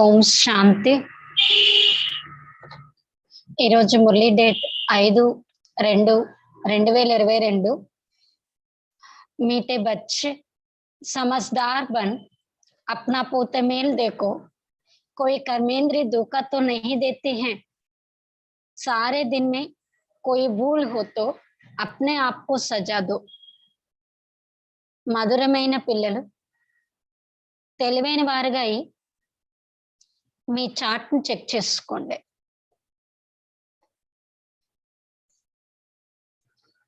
ఓం శాంతి. ఈరోజు మురళీ డేట్ 5/2/2022. मीठे बच्चे समझदार बन अपना पोते मेल देखो, कोई कर्मेंद्रिय धोखा तो नहीं देते हैं। सारे दिन में कोई भूल हो तो अपने आप को सजा दो। మధురమైన పిల్లలు, తెలివైన వారుగా అయి మీ చార్ట్ను చెక్ చేసుకోండి.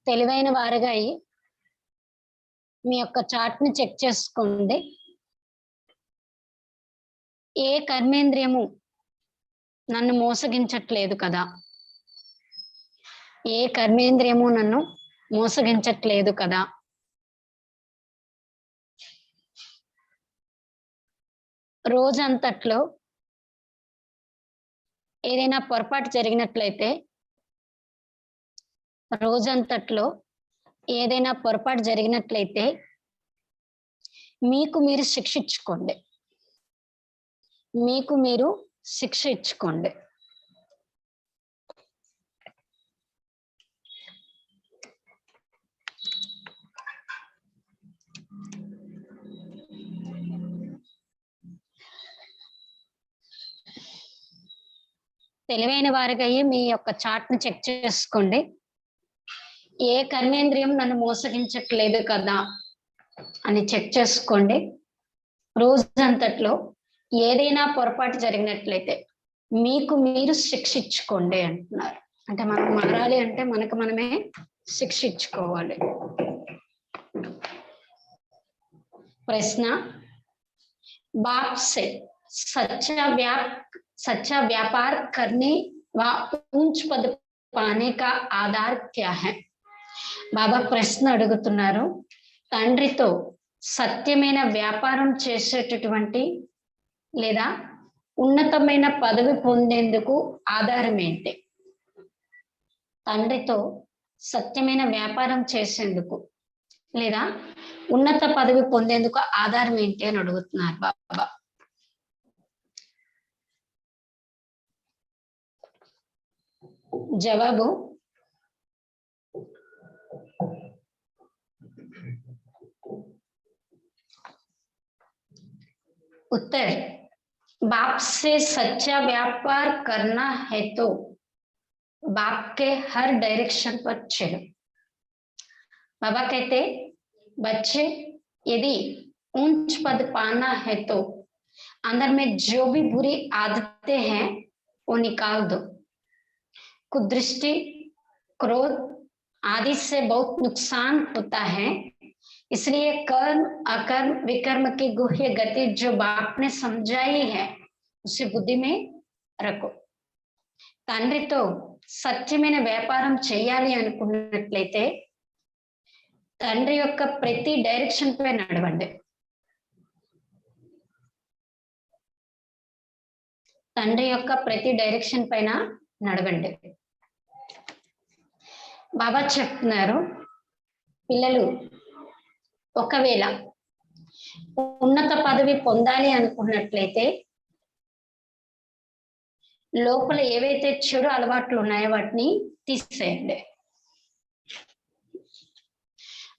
తెలివైన వారుగా అయి మీ యొక్క చార్ట్ని చెక్ చేసుకోండి. ఏ కర్మేంద్రియము నన్ను మోసగించట్లేదు కదా, ఏ కర్మేంద్రియము నన్ను మోసగించట్లేదు కదా. రోజంతట్లో ఏదైనా పొరపాటు జరిగినట్లయితే మీకు మీరు శిక్ష ఇచ్చుకోండి. తెలివైన వారిగా మీ యొక్క చార్ట్ను చెక్ చేసుకోండి. ఏ కర్మేంద్రియం నన్ను మోసగించట్లేదు కదా అని చెక్ చేసుకోండి. రోజంతట్లో ఏదైనా పొరపాటు జరిగినట్లయితే మీకు మీరు శిక్షించుకోండి అంటున్నారు. అంటే మనం మారాలి అంటే మనకు మనమే శిక్షించుకోవాలి. ప్రశ్న, बाप से सच्चा व्यापार करने व ऊंच पद पाने का आधार क्या है? బాబా ప్రశ్న అడుగుతున్నారు, తండ్రితో సత్యమైన వ్యాపారం చేసేటటువంటి లేదా ఉన్నతమైన పదవి పొందేందుకు ఆధారం ఏంటి? తండ్రితో సత్యమైన వ్యాపారం చేసేందుకు లేదా ఉన్నత పదవి పొందేందుకు ఆధారం ఏంటి అని అడుగుతున్నారు బాబా. జవాబు, उत्तर, बाप से सच्चा व्यापार करना है तो बाप के हर डायरेक्शन पर चलो. बाबा कहते, बच्चे यदि ऊंच पद पाना है तो अंदर में जो भी बुरी आदतें हैं वो निकाल दो. कुदृष्टि, क्रोध आदि से बहुत नुकसान होता है, इसलिए कर्म अकर्म विकर्म की गुह्य गति जो बाप ने समझाई है उसे बुद्धि में रखो. తండ్రితో సత్యమైన వ్యాపారం చేయాలి అనుకున్నట్లయితే తండ్రి యొక్క ప్రతి డైరెక్షన్ పై నడవండి. బాబా చెప్తున్నారు, పిల్లలు ఒకవేళ ఉన్నత పదవి పొందాలి అనుకున్నట్లయితే లోపల ఏవైతే చెడు అలవాట్లు ఉన్నాయో వాటిని తీసేయండి.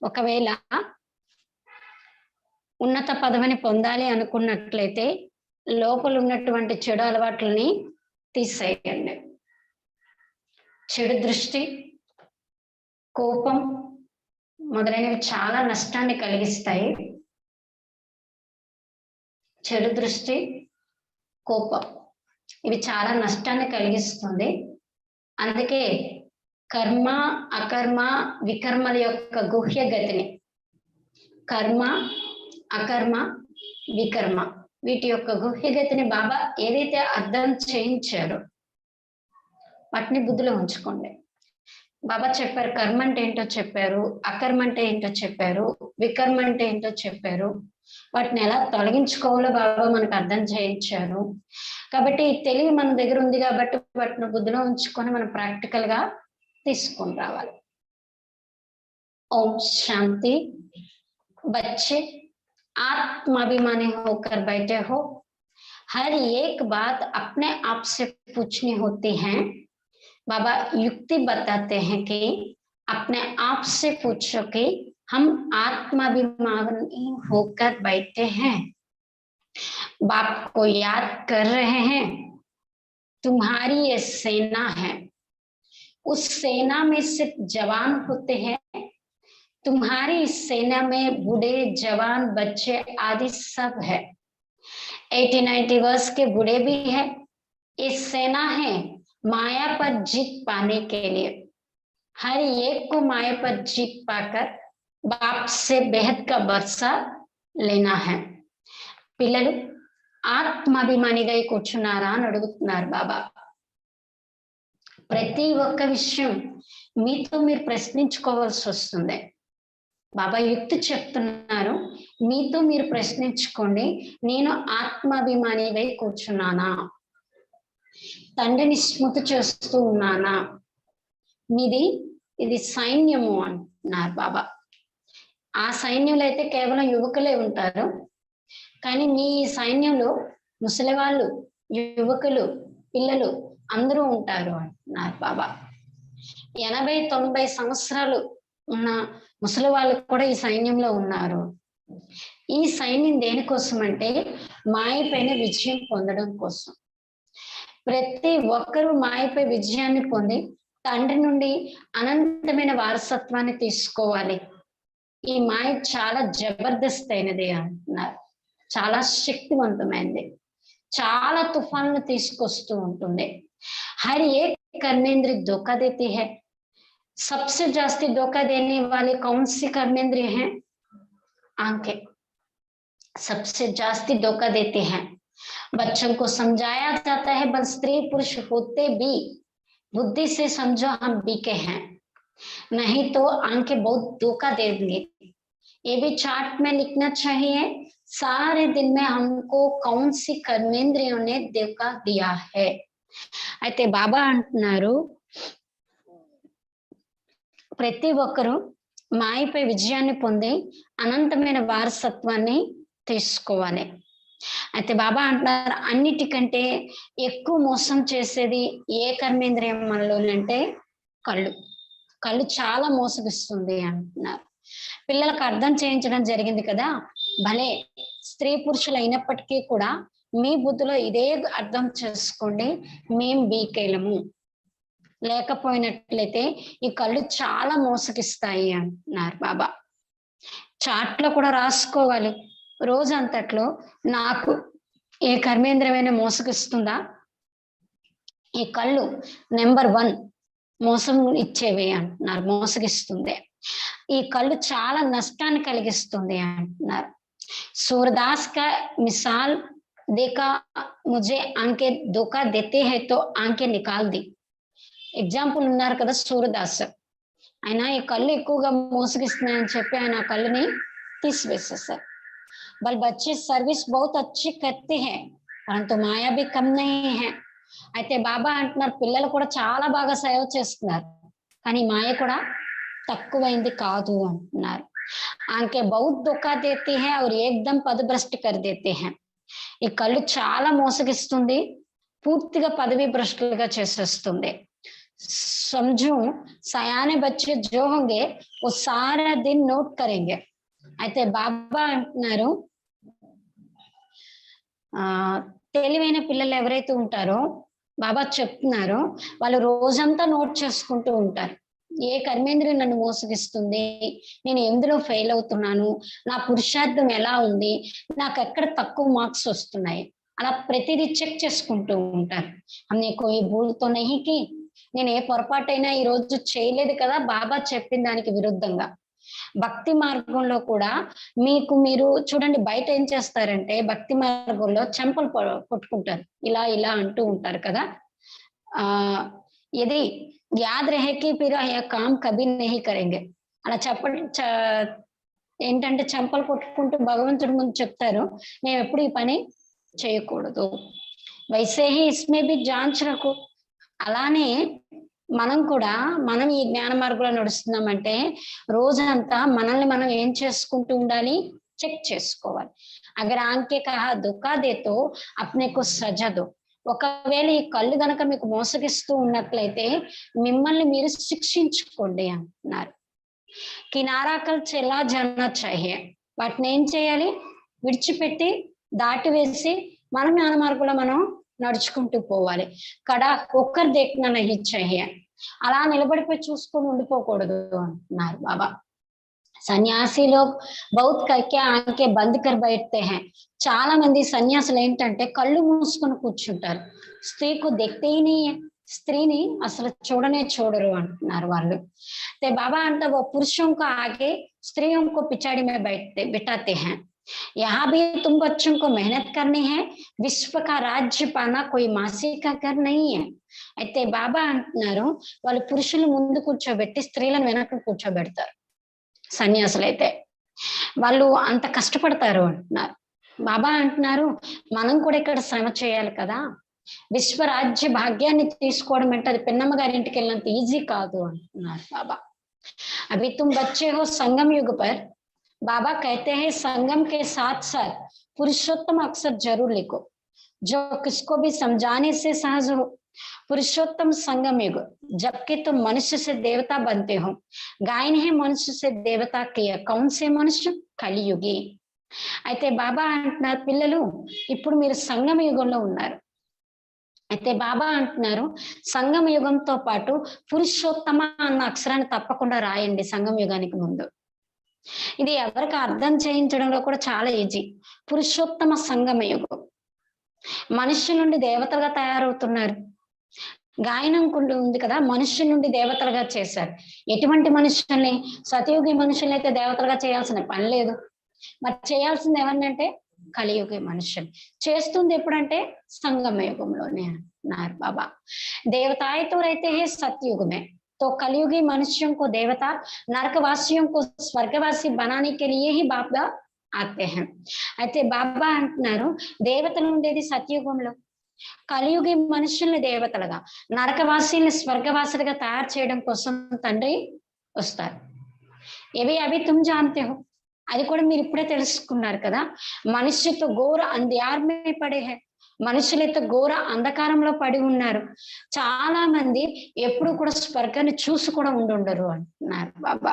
ఒకవేళ ఉన్నత పదవిని పొందాలి అనుకున్నట్లయితే లోపల ఉన్నటువంటి చెడు అలవాట్లని తీసేయండి. చెడు దృష్టి, కోపం మొదలైనవి చాలా నష్టాన్ని కలిగిస్తాయి. చెడు దృష్టి, కోపం ఇవి చాలా నష్టాన్ని కలిగిస్తుంది. అందుకే కర్మ అకర్మ వికర్మల యొక్క గుహ్య గతిని, కర్మ అకర్మ వికర్మ వీటి యొక్క గుహ్య గతిని బాబా ఏదైతే అర్థం చేయించారో వాటిని బుద్ధిలో ఉంచుకోండి. బాబా చెప్పారు, కర్మ అంటే ఏంటో చెప్పారు, అకర్మ అంటే ఏంటో చెప్పారు, వికర్మ అంటే ఏంటో చెప్పారు. వాటిని ఎలా తొలగించుకోవాలో బాబా మనకు అర్థం చేయించారు. కాబట్టి తెలివి మన దగ్గర ఉంది కాబట్టి వాటిని బుద్ధిలో ఉంచుకొని మనం ప్రాక్టికల్ గా తీసుకొని రావాలి. ఓం శాంతి. बच्चे आत्माभिमानी होकर बैठे हो, हर एक बात अपने आप से पूछनी होती है। बाबा युक्ति बताते हैं कि अपने आप से पूछो कि हम आत्माभिमानी होकर बैठे हैं, बाप को याद कर रहे हैं। तुम्हारी ये सेना है, उस सेना में सिर्फ जवान होते हैं। तुम्हारी इस सेना में बूढ़े जवान बच्चे आदि सब है। 80-90 वर्ष के बूढ़े भी है। इस सेना है माया पर जीत पाने के लिए। हर एक को माया पर जीत पाकर बाप से बेहद का वर्षा लेना है। పిల్లలు ఆత్మాభిమానిగా కూర్చున్నారా అని అడుగుతున్నారు బాబా. ప్రతి ఒక్క విషయం మీతో మీరు ప్రశ్నించుకోవాల్సి వస్తుంది. బాబా యుక్తి చెప్తున్నారు, మీతో మీరు ప్రశ్నించుకోండి, నేను ఆత్మాభిమానిగా కూర్చున్నానా, తండ్రిని స్మృతి చేస్తూ ఉన్నానా. ఇది సైన్యము అంటున్నారు బాబా. ఆ సైన్యంలో అయితే కేవలం యువకులే ఉంటారు, కానీ మీ సైన్యంలో ముసలి వాళ్ళు, యువకులు, పిల్లలు అందరూ ఉంటారు అంటున్నారు బాబా. 80-90 సంవత్సరాలు ఉన్న ముసలి వాళ్ళు కూడా ఈ సైన్యంలో ఉన్నారు. ఈ సైన్యం దేనికోసం అంటే మాయపైన విజయం పొందడం కోసం. ప్రతి ఒక్కరూ మాయపై విజయాన్ని పొంది తండ్రి నుండి అనంతమైన వారసత్వాన్ని తీసుకోవాలి. ఈ మాయ చాలా జబర్దస్త్ అయినది అంటున్నారు, చాలా శక్తివంతమైనది, చాలా తుఫాన్లు తీసుకొస్తూ ఉంటుంది. हर एक कर्मेंद्रिय धोखा देती है। सबसे जास्ती धोखा देने वाले कौन सी कर्मेंद्रिय है? आंखें सबसे जास्ती धोखा देते हैं। बच्चों को समझाया जाता है बल स्त्री पुरुष होते भी बुद्धि से समझो हम बीके हैं, नहीं तो आंखें बहुत धोखा देंगे। ये भी चार्ट में लिखना चाहिए, सारे दिन में हमको कौन सी कर्मेंद्रियों ने धोखा दिया है. అయితే బాబా అంటున్నారు, ప్రతి ఒక్కరూ మాయపై విజయాన్ని పొంది అనంతమైన వారసత్వాన్ని తీసుకోవాలి. అయితే బాబా అంటున్నారు, అన్నిటికంటే ఎక్కువ మోసం చేసేది ఏ కర్మేంద్రియం మనలోనంటే కళ్ళు. కళ్ళు చాలా మోసగిస్తుంది అంటున్నారు. పిల్లలకు అర్థం చేయించడం జరిగింది కదా, భలే స్త్రీ పురుషులు అయినప్పటికీ కూడా మీ బుద్ధిలో ఇదే అర్థం చేసుకోండి, మేం బీకేలము. లేకపోయినట్లయితే ఈ కళ్ళు చాలా మోసగిస్తాయి అంటున్నారు బాబా. చాట్లో కూడా రాసుకోవాలి, రోజంతట్లో నాకు ఏ కర్మేంద్రమైన మోసగిస్తుందా. ఈ కళ్ళు నెంబర్ 1 మోసం ఇచ్చేవి అంటున్నారు, మోసగిస్తుంది. ఈ కళ్ళు చాలా నష్టాన్ని కలిగిస్తుంది అంటున్నారు. सूरदास का मिसाल देखा, मुझे आंखें धोखा देते हैं तो आंखें निकाल दी. ఎగ్జాంపుల్ ఉన్నారు కదా సూరదాస్, ఆయన ఈ కళ్ళు ఎక్కువగా మోసగిస్తున్నాయని చెప్పి ఆయన ఆ కళ్ళుని తీసివేసేసారు. బల్ బच्चे సర్వీస్ बहुत अच्छी करते हैं परंतु माया भी कम नहीं है. అయితే బాబా అంటున్నారు, పిల్లలు కూడా చాలా బాగా సేవ చేస్తున్నారు, కానీ మాయ కూడా తక్కువైంది కాదు అంటున్నారు. आंखें बहुत धोखा देती है और एकदम पदभ्रष्ट कर देते हैं. ఈ కళ్ళు చాలా మోసగిస్తుంది, పూర్తిగా పదవి భ్రష్టులుగా చేసేస్తుంది. समझो सयाने बच्चे जो होंगे वो सारा दिन नोट करेंगे. అయితే బాబా అంటున్నారు, తెలివైన పిల్లలు ఎవరైతే ఉంటారో బాబా చెప్తున్నారు, వాళ్ళు రోజంతా నోట్ చేసుకుంటూ ఉంటారు. ఏ కర్మేంద్రియం నన్ను మోసగిస్తుంది, నేను ఎందులో ఫెయిల్ అవుతున్నాను, నా పురుషార్థం ఎలా ఉంది, నాకు ఎక్కడ తక్కువ మార్క్స్ వస్తున్నాయి, అలా ప్రతిదీ చెక్ చేసుకుంటూ ఉంటారు. हमने कोई भूल तो नहीं की, నేను ఏ పొరపాటైనా ఈ రోజు చేయలేదు కదా బాబా చెప్పిన దానికి విరుద్ధంగా. భక్తి మార్గంలో కూడా మీరు చూడండి, బయట ఏం చేస్తారంటే భక్తి మార్గంలో చెంపలు కొట్టుకుంటారు, ఇలా ఇలా అంటూ ఉంటారు కదా. ఇది याद रहे कि फिर यह काम कभी नहीं करेंगे అలా ఏంటంటే చెంపలు కొట్టుకుంటూ భగవంతుడి ముందు చెప్తారు, నేను ఎప్పుడు ఈ పని చేయకూడదు. వైసే హీ ఇస్మే భీ జాంచ్ రఖో. అలానే మనం ఈ జ్ఞాన మార్గంలో నడుస్తున్నామంటే రోజంతా మనల్ని మనం ఏం చేసుకుంటూ ఉండాలి, చెక్ చేసుకోవాలి. अगर आंख के कहा धोखा दे तो अपने को सजा दो. ఒకవేళ ఈ కళ్ళు గనక మీకు మోసగిస్తూ ఉన్నట్లయితే మిమ్మల్ని మీరు శిక్షించుకోండి అంటున్నారు. కినారా కల్ చలా జానా చాహియే. వాటిని ఏం చేయాలి? విడిచిపెట్టి దాటివేసి మన జ్ఞాన మార్గంలో మనం నడుచుకుంటూ పోవాలి. కడా ఒక్కరు దేఖ్నా నహీ చాహియే. అలా నిలబడిపోయి చూసుకొని ఉండిపోకూడదు అంటున్నారు బాబా. సన్యాసి లోగ్ బహుత్ కర్కే ఆంకే బంద్ కర్ బైఠతే హై. చాలా మంది సన్యాసులు ఏంటంటే కళ్ళు మూసుకొని కూర్చుంటారు. స్త్రీకు దేఖ్తే హీ నహీ హై. స్త్రీని అసలు చూడనే చూడరు అంటున్నారు వాళ్ళు. ते बाबा अंटा वो पुरुषों को आगे स्त्रियों को पिछाड़ी में बैठते बिठाते हैं. यहाँ भी तुम बच्चों को मेहनत करनी है. विश्व का राज्य पाना कोई मासी का घर नहीं है. అయితే బాబా అంటున్నారు వాళ్ళు పురుషులు ముందు కూర్చోబెట్టి స్త్రీలను వెనక కూర్చోబెడతారు. సన్యాసులైతే వాళ్ళు అంత కష్టపడతారు అంటున్నారు. బాబా అంటున్నారు మనం కూడా ఇక్కడ శ్రమ చేయాలి కదా. విశ్వరాజ్య భాగ్యాన్ని తీసుకోవడం అంటే అది పెన్నమ్మ గారి ఇంటికి వెళ్ళినంత ఈజీ కాదు అంటున్నారు బాబా. अभी तुम बच्चे हो संगम युग पर. बाबा कहते हैं संगम के साथ साथ पुरुषोत्तम अक्षर जरूर लिखो जो किसको भी समझाने से सहज हो. पुरुषोत्तम संगम युग जबकि तुम मनुष्य से देवता बनते हो. गायन है मनुष्य से देवता किया कौन से मनुष्य కలియుగి. అయితే బాబా అంటున్నారు పిల్లలు ఇప్పుడు మీరు సంగమ యుగంలో ఉన్నారు. అయితే బాబా అంటున్నారు సంగమ యుగంతో పాటు పురుషోత్తమ అన్న అక్షరాన్ని తప్పకుండా రాయండి సంగమ యుగానికి ముందు. ఇది ఎవరికి అర్థం చేయించడంలో కూడా చాలా ఈజీ. పురుషోత్తమ సంగమ యుగం. మనుష్యుల నుండి దేవతలుగా తయారవుతున్నారు. గాయనం ఉంది కదా, మనుష్యుల నుండి దేవతలుగా చేశారు. ఎటువంటి మనుషుల్ని? సతయుగి మనుషులైతే దేవతలుగా చేయాల్సిన పని లేదు. మరి చేయాల్సింది ఎవరినంటే కలియుగ మనుషులు. చేస్తుంది ఎప్పుడంటే సంగమ యుగంలోనే అన్నారు బాబా. देवताएं तो रहते हैं सतयुग में, तो कलयुगी मनुष्यों को देवता, नरकवासियों को स्वर्गवासी बनाने के लिए ही बाबा आते हैं. అయితే బాబా అంటున్నారు దేవతలు ఉండేది సత్యుగంలో, కలియుగి మనుషుల్ని దేవతలుగా, నరకవాసీల్ని స్వర్గవాసులుగా తయారు చేయడం కోసం తండ్రి వస్తారు. ఏవి అవి తుమ్ జాన్తే హో. అది కూడా మీరు ఇప్పుడే తెలుసుకున్నారు కదా. మనుష్యతో ఘోర అంధ్యార్మే పడే హై. మనుషులైతే ఘోర అంధకారంలో పడి ఉన్నారు. చాలా మంది ఎప్పుడు కూడా స్వర్గాన్ని చూసి కూడా ఉండరు అంటున్నారు బాబా.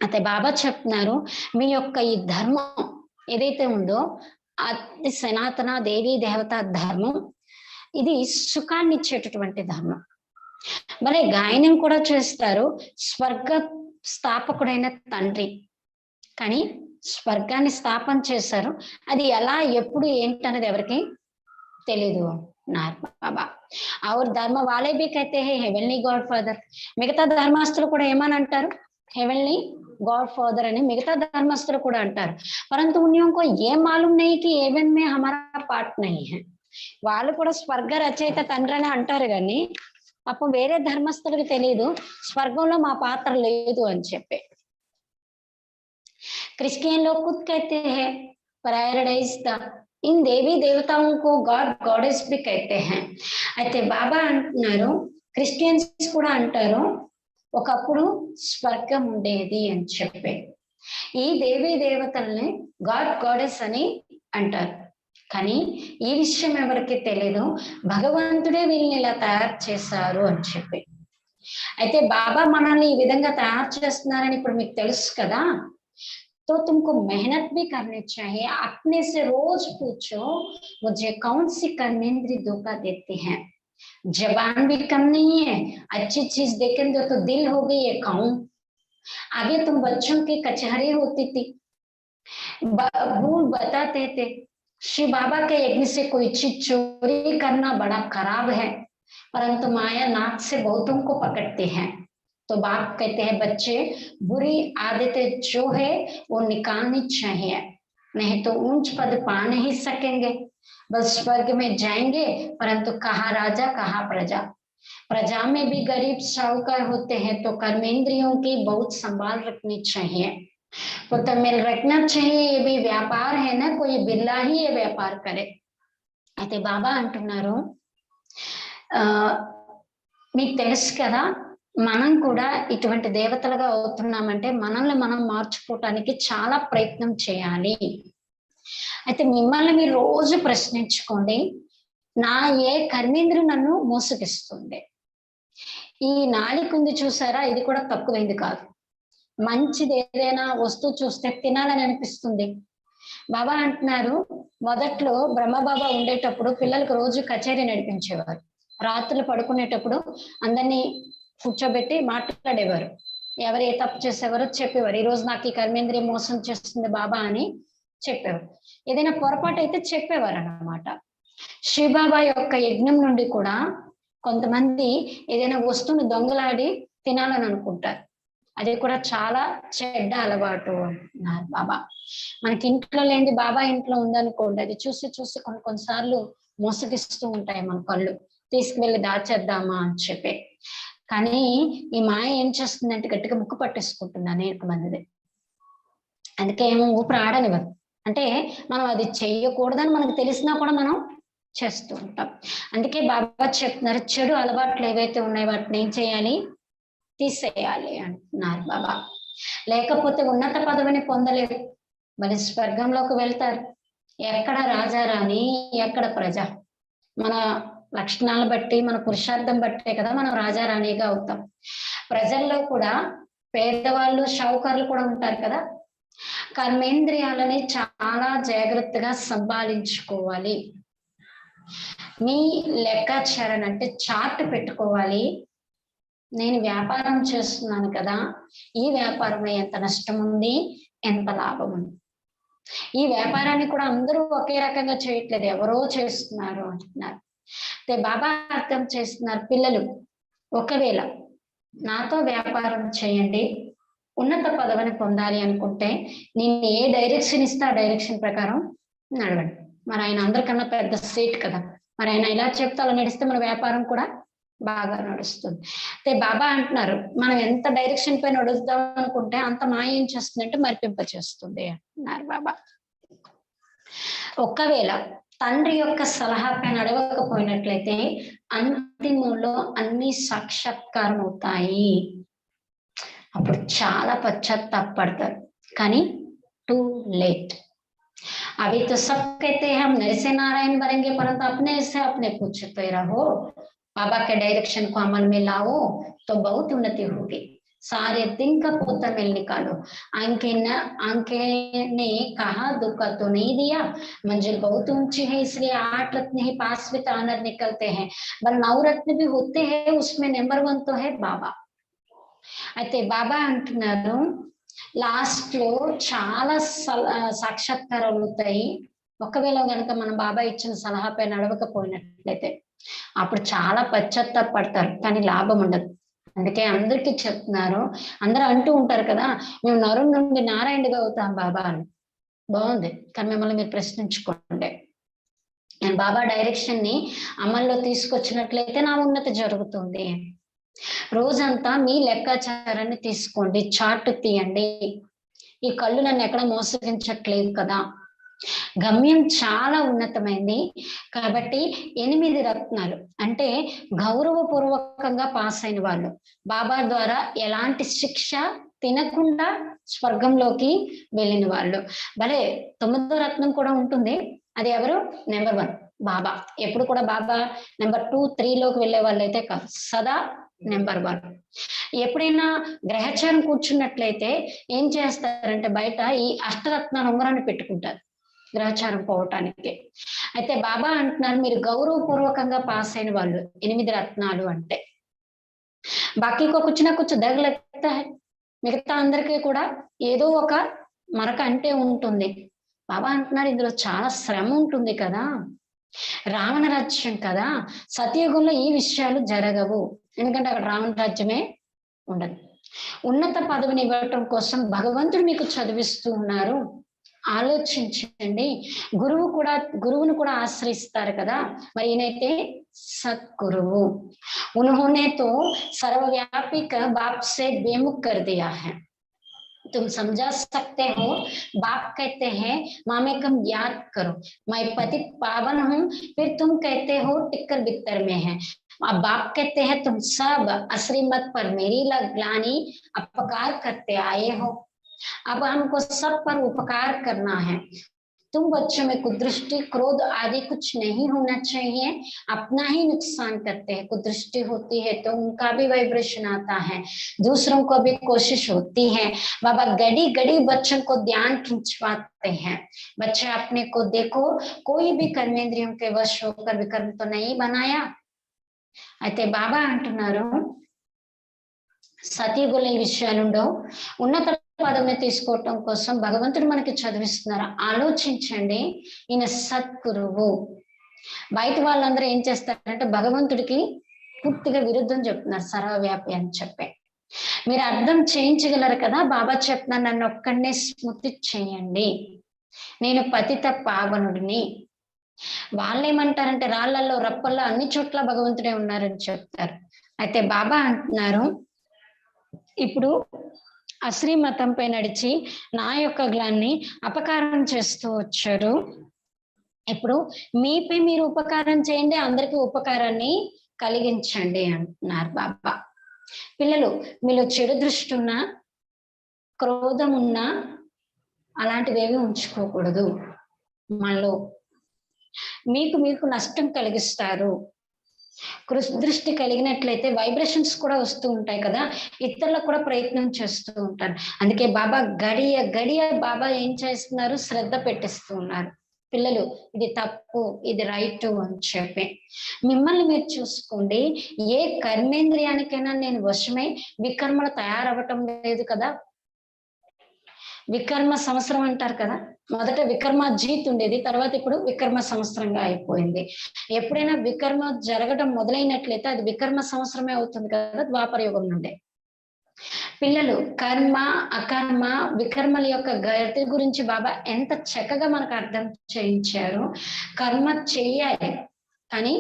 అయితే బాబా చెప్తున్నారు మీ యొక్క ఈ ధర్మం ఏదైతే ఉందో అది సనాతన దేవీ దేవత ధర్మం. ఇది సుఖాన్ని ఇచ్చేటటువంటి ధర్మం. మరి గాయనం కూడా చేస్తారు స్వర్గ స్థాపకుడైన తండ్రి. కానీ స్వర్గాన్ని స్థాపన చేశారు. అది ఎలా ఎప్పుడు ఏంటనేది ఎవరికి తెలీదు అన్నారు బాబా. और धर्म वाले भी कहते हैं हेवెన్లీ గాడ్ ఫాదర్. మిగతా ధర్మస్తులు కూడా ఏమని అంటారు? हेवెన్లీ गॉड फादर అని మిగతా ధర్మస్తులు కూడా అంటారు. परंतु उन्हीं को ये मालूम नहीं कि हेवन में हमारा पार्ट नहीं है. వాళ్ళు కూడా స్వర్గ రచయిత తండ్రి అని అంటారు కానీ పాపం వేరే ధర్మస్తులకు తెలియదు స్వర్గంలో మా పాత్ర లేదు అని చెప్పి. क्रिश्चियन लोग खुद कहते हैं पैराडाइज द. इन देवी देवताओं को गॉड गॉडेस भी कहते हैं. అయితే బాబా అంటున్నారు క్రిస్టియన్స్ కూడా అంటారు ఒకప్పుడు స్వర్గం ఉండేది అని చెప్పి. ఈ దేవీ దేవతల్ని గాడ్ గాడెస్ అని అంటారు. కానీ ఈ విషయం ఎవరికి తెలియదు భగవంతుడే వీళ్ళని ఇలా తయారు చేశారు అని చెప్పి. అయితే బాబా మనల్ని ఈ విధంగా తయారు చేస్తున్నారని ఇప్పుడు మీకు తెలుసు కదా. तो तुमको मेहनत भी करनी चाहिए. अपने से रोज पूछो मुझे कौन सी कर्मेंद्री धोखा देती है. जबान भी कम नहीं है, अच्छी चीज देखेंगे तो दिल हो गई है खाऊं. आगे तुम बच्चों की कचहरी होती थी, भूल बताते थे शिव बाबा के यज्ञ से कोई चीज चोरी करना बड़ा खराब है, परंतु माया नाक से बहुतों को पकड़ती है. तो बाप कहते हैं बच्चे बुरी आदतें जो है वो निकालनी चाहिए, नहीं तो ऊंच पद पा नहीं सकेंगे. बस स्वर्ग में जाएंगे परंतु कहाँ राजा कहाँ प्रजा. प्रजा में भी गरीब साहूकार होते हैं तो कर्मेंद्रियों की बहुत संभाल रखनी चाहिए. तो तमिल रखना चाहिए. ये भी व्यापार है ना, कोई बिरला ही ये व्यापार करे. అయితే బాబా అంటున్నారు మీకు తెలుసు కదా మనం కూడా ఇటువంటి దేవతలుగా అవుతున్నామంటే మనల్ని మనం మార్చుకోవటానికి చాలా ప్రయత్నం చేయాలి. అయితే మిమ్మల్ని మీరు రోజు ప్రశ్నించుకోండి, నా ఏ కర్మేంద్రియం నన్ను మోసగిస్తుంది? ఈ నాలుక ఉంది చూసారా, ఇది కూడా తక్కువైంది కాదు. మంచిది ఏదైనా వస్తువు చూస్తే తినాలని అనిపిస్తుంది. బాబా అంటున్నారు, మొదట్లో బ్రహ్మబాబా ఉండేటప్పుడు పిల్లలకు రోజు కచేరీ నడిపించేవారు. రాత్రులు పడుకునేటప్పుడు అందరినీ కూర్చోబెట్టి మాట్లాడేవారు. ఎవరు ఏ తప్పు చేసేవారో చెప్పేవారు. ఈ రోజు నాకు ఈ కర్మేంద్రియం మోసం చేస్తుంది బాబా అని చెప్పేవారు. ఏదైనా పొరపాటు అయితే చెప్పేవారు అన్నమాట. శివబాబా యొక్క యజ్ఞం నుండి కూడా కొంతమంది ఏదైనా వస్తువుని దొంగలాడి తినాలని అనుకుంటారు. అది కూడా చాలా చెడ్డ అలవాటు అంటున్నారు బాబా. మనకి ఇంట్లో లేని బాబా ఇంట్లో ఉందనుకోండి, అది చూసి చూసి కొన్నిసార్లు మోసగిస్తూ ఉంటాయి మన కళ్ళు. తీసుకువెళ్ళి దాచేద్దామా అని చెప్పి. కానీ ఈ మాయ ఏం చేస్తుందంటే గట్టిగా ముక్కు పట్టేసుకుంటుంది అనేక మందిది. అందుకే ఏమో ఊపిరి ఆడనివ్వదు. అంటే మనం అది చెయ్యకూడదని మనకు తెలిసినా కూడా మనం చేస్తూ ఉంటాం. అందుకే బాబా చెప్తున్నారు, చెడు అలవాట్లు ఏవైతే ఉన్నాయో వాటిని ఏం చేయాలి, తీసేయాలి అంటున్నారు బాబా. లేకపోతే ఉన్నత పదవిని పొందలేరు. మరి స్వర్గంలోకి వెళ్తారు. ఎక్కడ రాజారాణి, ఎక్కడ ప్రజ. మన లక్షణాలను బట్టి, మన పురుషార్థం బట్టే కదా మనం రాజారాణిగా అవుతాం. ప్రజల్లో కూడా పేదవాళ్ళు, షౌకర్లు కూడా ఉంటారు కదా. కర్మేంద్రియాలని చాలా జాగ్రత్తగా సంభాళించుకోవాలి. మీ లెక్కాచారణ అంటే చార్ట్ పెట్టుకోవాలి. నేను వ్యాపారం చేస్తున్నాను కదా, ఈ వ్యాపారంలో ఎంత నష్టం ఉంది, ఎంత లాభం ఉంది. ఈ వ్యాపారాన్ని కూడా అందరూ ఒకే రకంగా చేయట్లేదు, ఎవరో చేస్తున్నారు అంటున్నారు. బాబా అర్థం చేస్తున్నారు, పిల్లలు ఒకవేళ నాతో వ్యాపారం చేయండి, ఉన్నత పదవిని పొందాలి అనుకుంటే నేను ఏ డైరెక్షన్ ఇస్తే ఆ డైరెక్షన్ ప్రకారం నడవండి. మరి ఆయన అందరికన్నా పెద్ద సీట్ కదా, మరి ఆయన ఇలా చెప్తే అలా నడిస్తే మన వ్యాపారం కూడా బాగా నడుస్తుంది. అయితే బాబా అంటున్నారు, మనం ఎంత డైరెక్షన్ పై నడుద్దాం అనుకుంటే అంత మాయ ఏం చేస్తుందంటే మరిపింప చేస్తుంది అంటున్నారు బాబా. ఒకవేళ తండ్రి యొక్క సలహాపై నడవకపోయినట్లయితే అంతిమంలో అన్ని సాక్షాత్కారం అవుతాయి. అప్పుడు చాలా పశ్చాత్తాపడతారు. కానీ టూ లేట్. अभी तो सब कहते हैं हम नरसिंह नारायण बनेंगे, परंतु अपने से अपने पूछते रहो, बाबा के डायरेक्शन को अमल में लाओ तो बहुत उन्नति होगी। सारे दिन का पोता मेल निकालो। आंखे ने कहा दुख तो नहीं दिया, मंजिल बहुत ऊंची है इसलिए 8 रत्न ही पास विद ऑनर निकलते हैं, पर 9 रत्न भी होते हैं, उसमें नंबर 1 तो है बाबा। అయితే బాబా అంటున్నారు, లాస్ట్ లో చాలా సాక్షాత్కారాలు అవుతాయి. ఒకవేళ గనక మన బాబా ఇచ్చిన సలహాపై నడవకపోయినట్లయితే అప్పుడు చాలా పశ్చాత్తాపడతారు, కానీ లాభం ఉండదు. అందుకే అందరికీ చెప్తున్నారు. అందరూ అంటూ ఉంటారు కదా, మేము నరుని నుండి నారాయణుడిగా అవుతాం బాబా అని. బాగుంది, కానీ మిమ్మల్ని మీరు ప్రశ్నించుకోండి. నేను బాబా డైరెక్షన్ ని అమల్లో తీసుకొచ్చినట్లయితే నా ఉన్నతి జరుగుతుంది. రోజంతా మీ లెక్కాచారాన్ని తీసుకోండి, చార్ట్ తీయండి. ఈ కళ్ళు నన్ను ఎక్కడ మోసగించట్లేదు కదా, గమ్యం చాలా ఉన్నతమైంది కాబట్టి 8 రత్నాలు అంటే గౌరవపూర్వకంగా పాస్ అయిన వాళ్ళు, బాబా ద్వారా ఎలాంటి శిక్ష తినకుండా స్వర్గంలోకి వెళ్ళిన వాళ్ళు. భలే 9వ రత్నం కూడా ఉంటుంది, అది ఎవరు, నెంబర్ 1 బాబా. ఎప్పుడు కూడా బాబా నెంబర్ 2, 3లోకి వెళ్ళే వాళ్ళు అయితే కాదు, సదా నెంబర్ 1. ఎప్పుడైనా గ్రహచారం కూర్చున్నట్లయితే ఏం చేస్తారంటే బయట ఈ అష్టరత్నాల ఉంగరాన్ని పెట్టుకుంటారు గ్రహచారం పోవటానికి. అయితే బాబా అంటున్నారు, మీరు గౌరవపూర్వకంగా పాస్ అయిన వాళ్ళు 8 రత్నాలు అంటే. బాకీకో కూర్చున్నా కూర్చో దగ లగ్తా హై, మిగతా అందరికీ కూడా ఏదో ఒక మరక అంటే ఉంటుంది. బాబా అంటున్నారు, ఇందులో చాలా శ్రమ ఉంటుంది కదా, రావణ రాజ్యం కదా, సత్యయుగంలో ఈ విషయాలు జరగవు, ఎందుకంటే అక్కడ రావణ రాజ్యమే ఉండదు. ఉన్నత పదవిని ఇవ్వటం కోసం భగవంతుడు మీకు చదివిస్తూ ఉన్నారు. ఆలోచించండి. గురువును కూడా ఆశ్రయిస్తారు కదా, మరి ఈయనైతే సద్గురువు. उन्होंने तो सर्वव्यापी का बाप से बेमुख कर दिया है। तुम समझा सकते हो, बाप कहते हैं मामेकम याद करो, मैं पतित पावन हूँ, फिर तुम कहते हो टिक्कर बिक्कर में है। अब बाप कहते हैं तुम सब अश्रीमत पर मेरी ग्लानि अपकार करते आए हो, अब हमको सब पर उपकार करना है। तुम बच्चों में कुदृष्टि क्रोध आदि कुछ नहीं होना चाहिए, अपना ही नुकसान करते हैं। कुदृष्टि होती है तो उनका भी वाइब्रेशन आता है, दूसरों को भी कोशिश होती है। बाबा गड़ी गड़ी बच्चों को ध्यान खिंचवाते हैं। बच्चे अपने को देखो, कोई भी कर्मेंद्रियों के वश होकर विकर्म तो नहीं बनाया। అయితే బాబా అంటున్నారు సతీగుల ఈ విషయాలుండవు, ఉన్నత పదవిని తీసుకోవటం కోసం భగవంతుడు మనకి చదివిస్తున్నారు. ఆలోచించండి, ఈయన సద్గురువు. బయట వాళ్ళందరూ ఏం చేస్తారంటే భగవంతుడికి పూర్తిగా విరుద్ధం చెప్తున్నారు, సర్వవ్యాపి అని చెప్పి. మీరు అర్థం చేయించగలరు కదా, బాబా చెప్తున్నారు నన్ను ఒక్కడనే స్మృతి చేయండి, నేను పతిత పావనుడిని. వాళ్ళేమంటారంటే రాళ్లలో రప్పల్లో అన్ని చోట్ల భగవంతుడే ఉన్నారని చెప్తారు. అయితే బాబా అంటున్నారు ఇప్పుడు అశ్రీ మతంపై నడిచి నా యొక్క గ్లాన్ని అపకారం చేస్తూ వచ్చారు. ఇప్పుడు మీపై మీరు ఉపకారం చేయండి, అందరికీ ఉపకారాన్ని కలిగించండి అంటున్నారు బాబా. పిల్లలు, మీలో చెడు దృష్టి ఉన్నా, క్రోధం ఉన్నా అలాంటివేవి ఉంచుకోకూడదు. మనలో మీకు నష్టం కలిగిస్తారు. దృష్టి కలిగినట్లయితే వైబ్రేషన్స్ కూడా వస్తూ ఉంటాయి కదా, ఇతరులకు కూడా ప్రయత్నం చేస్తూ ఉంటారు. అందుకే బాబా గడియ గడియ బాబా ఏం చేస్తున్నారు, శ్రద్ధ పెట్టిస్తూ ఉన్నారు. పిల్లలు ఇది తప్పు, ఇది రైట్ అని చెప్పి మిమ్మల్ని మీరు చూసుకోండి. ఏ కర్మేంద్రియానికైనా నేను వశమై వికర్మలు తయారవ్వటం లేదు కదా. వికర్మ సంవత్సరం అంటారు కదా, మొదట వికర్మ జీత్ ఉండేది, తర్వాత ఇప్పుడు వికర్మ సంవత్సరంగా అయిపోయింది. ఎప్పుడైనా వికర్మ జరగడం మొదలైనట్లయితే అది వికర్మ సంవత్సరమే అవుతుంది కదా, ద్వాపర యుగం నుండే. పిల్లలు కర్మ అకర్మ వికర్మల యొక్క గతి గురించి బాబా ఎంత చక్కగా మనకు అర్థం చేయించారు. కర్మ చెయ్యాలి కానీ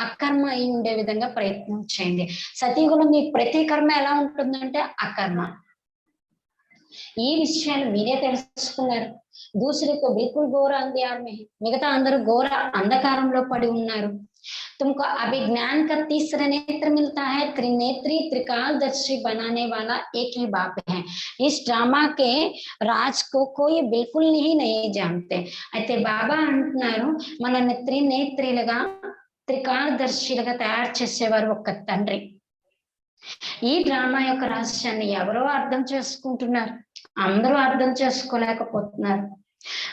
అకర్మ అయి ఉండే విధంగా ప్రయత్నం చేయండి. సతీగుణం మీకు ప్రతి కర్మ ఎలా ఉంటుందంటే అకర్మ. ఈ విషయాలు మీరే తెలుసుకున్నారు. దూసరితో బిల్కుల్ ఘోర అంధకారం में మిగతా అందరూ ఘోర అంధకారంలో పడి ఉన్నారు. तुमको अभी ज्ञान का तीसरा नेत्र मिलता है, त्रिनेत्री त्रिकालदर्शी बनाने वाला एक ही बाप है. इस ड्रामा के राज को कोई बिल्कुल नहीं जानते. అయితే బాబా అంటున్నారు మనల్ని త్రినేత్రిలుగా త్రికాలదర్శిలుగా తయారు చేసేవారు ఒక తండ్రి. ఈ డ్రామా యొక్క రహస్యాన్ని ఎవరో అర్థం చేసుకుంటున్నారు, అందరూ అర్థం చేసుకోలేకపోతున్నారు.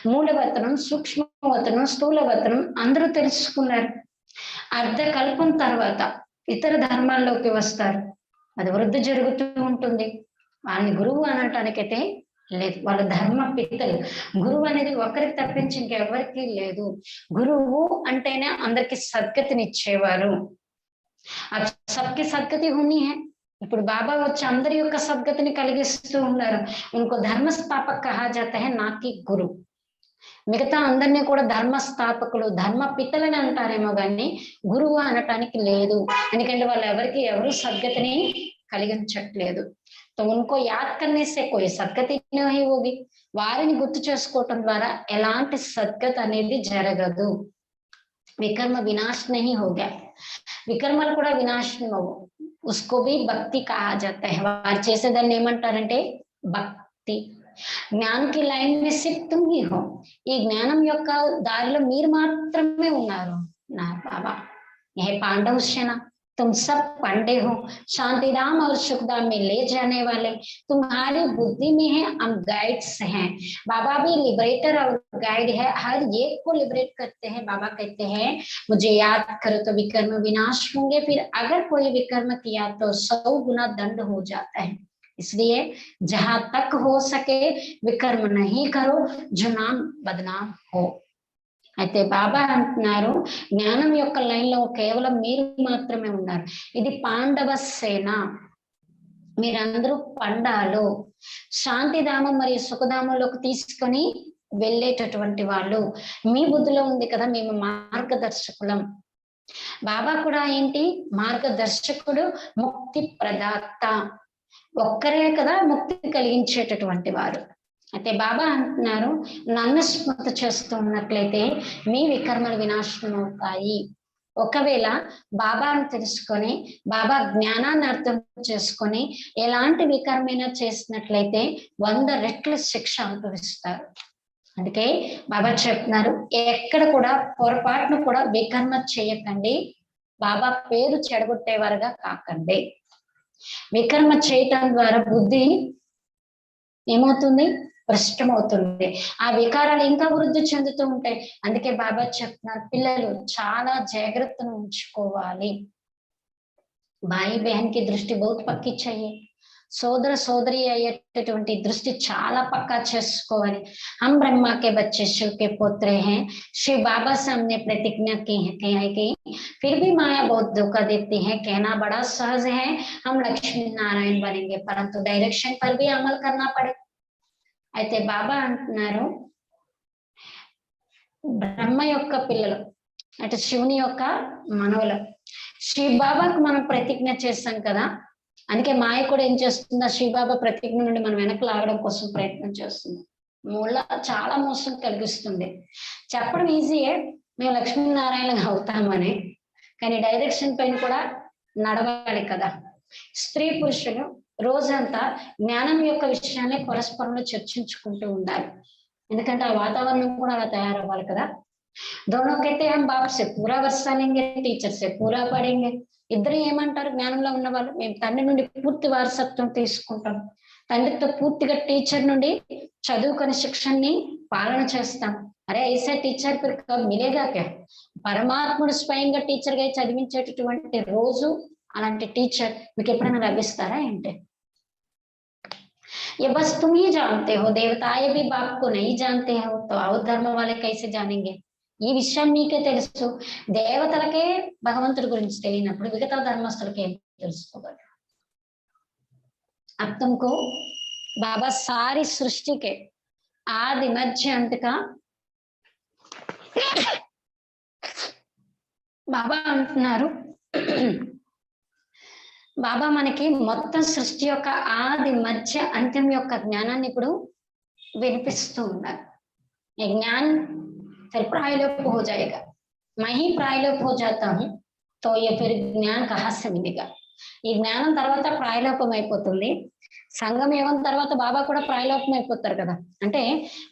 మూలవతనం, సూక్ష్మవతనం, స్థూలవతనం అందరూ తెలుసుకున్నారు. అర్ధకల్పం తర్వాత ఇతర ధర్మాల్లోకి వస్తారు, అది వృద్ధి జరుగుతూ ఉంటుంది. వాళ్ళని గురువు అనటానికైతే లేదు, వాళ్ళ ధర్మ పితలు. గురువు అనేది ఒకరికి తప్పించి ఇంకెవరికి లేదు. గురువు అంటేనే అందరికి సద్గతినిచ్చేవారు. సబ్కి సద్గతి హోనీ హై. ఇప్పుడు బాబా వచ్చి అందరి యొక్క సద్గతిని కలిగిస్తూ ఉన్నారు. ఇంకో ధర్మస్థాపక కహా జాతా హై, నాకి గురు. మిగతా అందరినీ కూడా ధర్మస్థాపకులు, ధర్మ పితలని అంటారేమో కానీ గురువు అనటానికి లేదు. ఎందుకంటే వాళ్ళు ఎవరు సద్గతిని కలిగించట్లేదు. తో ఉన్కో యాద్ కర్నే సే కోయి సద్గతి నహీ హోగి. వారిని గుర్తు చేసుకోవటం ద్వారా ఎలాంటి సద్గతి అనేది జరగదు. వికర్మ వినాశ్ నహీ హో గయా, వికర్మలు కూడా వినాశనం అవ్వవు. ఉస్కో భీ భక్తి కహా జాతా హై. వారు చేసేదాన్ని ఏమంటారంటే భక్తి. జ్ఞాన్ కి లైన్ మే సిర్ఫ్ తుమ్ హీ హో. ఈ జ్ఞానం యొక్క దారిలో మీరు మాత్రమే ఉన్నారు నా బాబా. ఏ పాండవ సేన, तुम सब पंडे हो, शांतिधाम और सुखधाम में ले जाने वाले तुम्हारी बुद्धि में है, हम गाइड्स हैं. बाबा भी लिबरेटर और गाइड है, हर एक को लिबरेट करते हैं. बाबा कहते हैं मुझे याद करो तो विकर्म विनाश होंगे, फिर अगर कोई विकर्म किया तो 100 गुना दंड हो जाता है. इसलिए जहां तक हो सके विकर्म नहीं करो, जो नाम बदनाम हो. అయితే బాబా అంటున్నారు జ్ఞానం యొక్క లైన్ లో కేవలం మీరు మాత్రమే ఉన్నారు. ఇది పాండవ సేన, మీరందరూ పండాలు. శాంతిధామం మరియు సుఖధామంలోకి తీసుకొని వెళ్ళేటటువంటి వాళ్ళు. మీ బుద్ధిలో ఉంది కదా మేము మార్గదర్శకులం. బాబా కూడా ఏంటి మార్గదర్శకుడు, ముక్తి ప్రదాత. ఒక్కరే కదా ముక్తి కలిగించేటటువంటి వారు. అయితే బాబా అంటున్నారు నన్ను స్మృతి చేస్తూ ఉన్నట్లయితే మీ వికర్మలు వినాశనం అవుతాయి. ఒకవేళ బాబాను తెలుసుకొని బాబా జ్ఞానాన్ని అర్థం చేసుకొని ఎలాంటి వికర్మైనా చేసినట్లయితే 100 రెట్ల శిక్ష అనుభవిస్తారు. అందుకే బాబా చెప్తున్నారు, ఎక్కడ కూడా పొరపాటును కూడా వికర్మ చేయకండి, బాబా పేరు చెడగొట్టేవారుగా కాకండి. వికర్మ చేయటం ద్వారా బుద్ధి ఏమవుతుంది, భ్రష్టమవుతుంది. ఆ వికారాలు ఇంకా వృద్ధి చెందుతూ ఉంటాయి. అందుకే బాబా చెప్తున్నారు, పిల్లలు చాలా జాగ్రత్తను ఉంచుకోవాలి. భాయి బహన్ కి దృష్టి బహుత్ పక్కి चाहिए, సోదర సోదరి అయ్యేటటువంటి దృష్టి చాలా పక్కా చేసుకోవాలి. हम ब्रह्मा के बच्चे शिव के पुत्र हैं, शिव बाबा से हमने प्रतिज्ञा की है कि फिर भी माया बहुत धोखा देती है, कहना बड़ा सहज है हम लक्ष्मी नारायण बनेंगे, परंतु डायरेक्शन पर भी अमल करना पड़े. అయితే బాబా అంటున్నారు, బ్రహ్మ యొక్క పిల్లలు అంటే శివుని యొక్క మనవలు, శివ బాబాకు మనం ప్రతిజ్ఞ చేస్తాం కదా. అందుకే మాయ కూడా ఏం చేస్తుందా, శివబాబా ప్రతిజ్ఞ నుండి మనం వెనక్కి లాగడం కోసం ప్రయత్నం చేస్తుంది. మూల చాలా మోసం కలిగిస్తుంది. చెప్పడం ఈజీయే, మేము లక్ష్మీనారాయణగా అవుతామని, కానీ డైరెక్షన్ పైన కూడా నడవాలి కదా. స్త్రీ పురుషులు రోజంతా జ్ఞానం యొక్క విషయాన్ని పరస్పరంలో చర్చించుకుంటూ ఉండాలి. ఎందుకంటే ఆ వాతావరణం కూడా అలా తయారవ్వాలి కదా. दोनों कहते हैं हम बाप से पूरा वर्षा लेंगे, टीचर से पूरा पढ़ेंगे. ఇద్దరు ఏమంటారు, జ్ఞానంలో ఉన్న వాళ్ళు, మేము తండ్రి నుండి పూర్తి వారసత్వం తీసుకుంటాం, తండ్రితో పూర్తిగా టీచర్ నుండి చదువుకొని శిక్షణని పాలన చేస్తాం. అరే ఐసా టీచర్ ఫిర్ కబ్ మిలేగా క్యా, పరమాత్ముడు స్వయంగా టీచర్ గా చదివించేటటువంటి రోజు అలాంటి టీచర్ మీకు ఎప్పుడైనా లభిస్తారా ఏంటి? ये बस तुम ही जानते हो, देवताएं भी बाप को नहीं जानते हो, तो और धर्म वाले कैसे जानेंगे? ఈ విషయం మీకే తెలుసు, దేవతలకే భగవంతుడి గురించి తెలియనప్పుడు మిగతా ధర్మస్తులకి ఏం తెలుసుకోగలరు? अब तुमको बाबा सारी सृष्टि के आदि मध्य अंत का బాబా అంటున్నారు, బాబా మనకి మొత్తం సృష్టి యొక్క ఆది మధ్య అంత్యం యొక్క జ్ఞానాన్ని ఇప్పుడు వినిపిస్తూ ఉన్నారు. ये ज्ञान फिर प्रायलोप हो जाएगा, मैं ही प्रायलोप हो जाता हूँ तो ये फिर ज्ञान कहाँ से मिलेगा? ఈ జ్ఞానం తర్వాత ప్రాయలోపం అయిపోతుంది. సంగమయుగం తర్వాత బాబా కూడా ప్రాయలోపం అయిపోతారు కదా. అంటే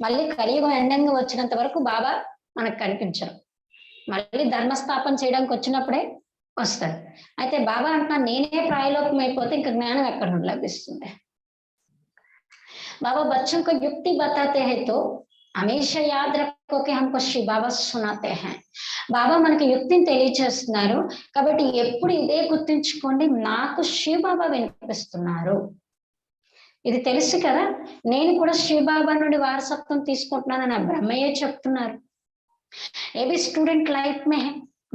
మళ్ళీ కలియుగం ఎండింగ్ వచ్చినంత వరకు బాబా మనకు కనిపించరు, మళ్ళీ ధర్మస్థాపన చేయడానికి వచ్చినప్పుడే వస్తారు. అయితే బాబా అంటున్నా, నేనే ప్రాయలోపం అయిపోతే ఇంకా జ్ఞానం ఎక్కడ నుండి లభిస్తుంది? बाबा बच्चों को युक्ति बताते हैं तो हमेशा याद रखो कि हमको शिव बाबा सुनाते हैं. బాబా మనకి యుక్తిని తెలియచేస్తున్నారు కాబట్టి ఎప్పుడు ఇదే గుర్తుంచుకోండి, నాకు శివ బాబా వినిపిస్తున్నారు. ఇది తెలుసు కదా, నేను కూడా శివ బాబా నుండి వారసత్వం తీసుకుంటున్నానని ఆ బ్రహ్మయ్యే చెప్తున్నారు. ఏవి స్టూడెంట్ లైఫ్ మే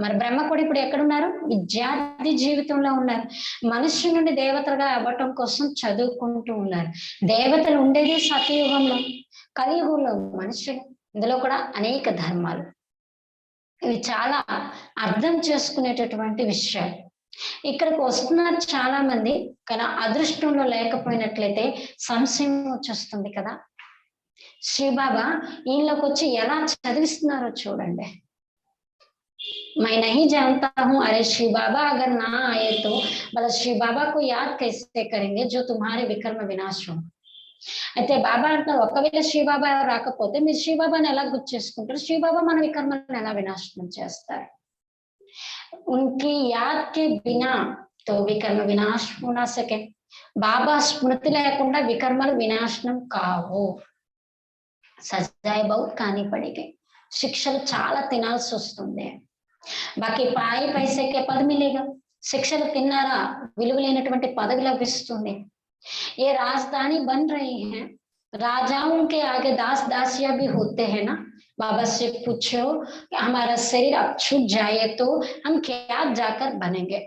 మరి బ్రహ్మ కూడా ఇప్పుడు ఎక్కడున్నారు? విద్యార్థి జీవితంలో ఉన్నారు. మనుష్యు నుండి దేవతలుగా అవ్వటం కోసం చదువుకుంటూ ఉన్నారు. దేవతలు ఉండేది సతయుగంలో, కలియుగంలో మనుషులు, ఇందులో కూడా అనేక ధర్మాలు. ఇవి చాలా అర్థం చేసుకునేటటువంటి విషయాలు. ఇక్కడికి వస్తున్నారు చాలా మంది, కానీ అదృష్టంలో లేకపోయినట్లయితే సంశయం వచ్చేస్తుంది కదా. శ్రీబాబా ఈయనలోకి వచ్చి ఎలా చదివిస్తున్నారో చూడండి. मैं नहीं जानता हूँ, अरे शिव बाबा अगर ना आए तो भला शिव बाबा को याद कैसे करेंगे जो तुम्हारे विकर्म विनाश हो. అయితే బాబా అంటారు, ఒకవేళ శివబాబా రాకపోతే మీరు శివబాబాని ఎలా గుర్తు చేసుకుంటారు? శివబాబా మన వికర్మలను ఎలా వినాశనం చేస్తారు? उनकी याद के बिना तो विकर्म विनाश हो ना सके. బాబా స్మృతి లేకుండా వికర్మలు వినాశనం కావు. సజాయ్ బహుత్ కాని పడిగే, శిక్షలు చాలా తినాల్సి వస్తుంది. బాకీ పాయి పైసకే పద మిలేగా, శిక్షలు తిన్నారా విలువ లేనటువంటి పదవి లభిస్తుంది. ये राजधानी बन रही है, राजाओं के आगे दास दासियां भी होते हैं ना. बाबा से पूछो कि हमारा शरीर अब छूट जाए तो हम क्या जाकर बनेंगे.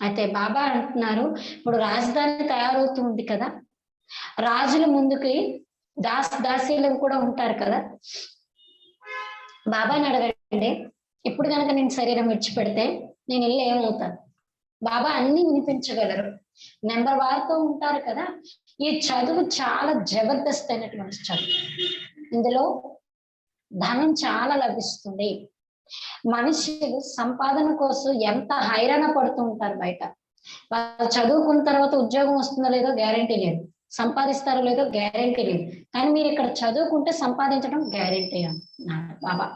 అయితే బాబా అంటున్నారు, ఇప్పుడు రాజధాని తయారవుతుంది కదా, రాజుల ముందుకి దాస్ దాసీలు కూడా ఉంటారు కదా. బాబాని అడగండి, ఇప్పుడు కనుక నేను శరీరం విడిచిపెడితే నేను వెళ్ళి ఏమవుతాను? బాబా అన్ని వినిపించగలరు. నెంబర్ వారితో ఉంటారు కదా. ఈ చదువు చాలా జబర్దస్త్ అయినటువంటి చదువు, ఇందులో ధనం చాలా లభిస్తుంది. మనుషులు సంపాదన కోసం ఎంత హైరాణ పడుతూ ఉంటారు బయట. వాళ్ళు చదువుకున్న తర్వాత ఉద్యోగం వస్తుందో లేదో గ్యారంటీ లేదు. సంపాదిస్తారో లేదో గ్యారెంటీ లేదు, కానీ మీరు ఇక్కడ చదువుకుంటే సంపాదించడం గ్యారెంటీ అంటున్నారు బాబా.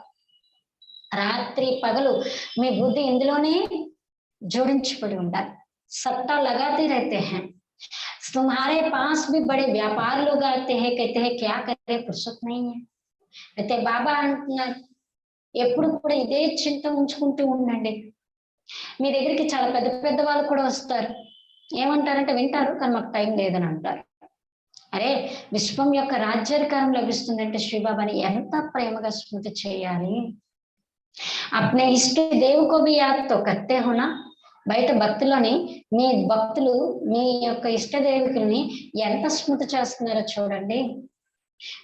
రాత్రి పగలు మీ బుద్ధి ఇందులోనే जोड़िंचपड़ी ఉండాలి. सट्टा लगाते रहते हैं, तुम्हारे पास भी बड़े व्यापार लोग आते हैं, कहते हैं क्या करे फुर्सत नहीं है. అయితే బాబా అంటున్నారు ఎప్పుడు కూడా ఇదే చింత ఉంచుకుంటూ ఉండండి. మీ దగ్గరికి చాలా పెద్ద పెద్ద వాళ్ళు కూడా వస్తారు, ఏమంటారంటే వింటారు కానీ మాకు టైం లేదని అంటారు. అరే విశ్వం యొక్క రాజ్యాధికారం లభిస్తుందంటే శ్రీబాబాని ఎంత ప్రేమగా స్మృతి చేయాలి. अपने इष्ट देव को भी याद तो करते हो ना. బయట భక్తులని మీ భక్తులు మీ యొక్క ఇష్ట దేవతల్ని ఎంత స్మృతి చేస్తున్నారో చూడండి.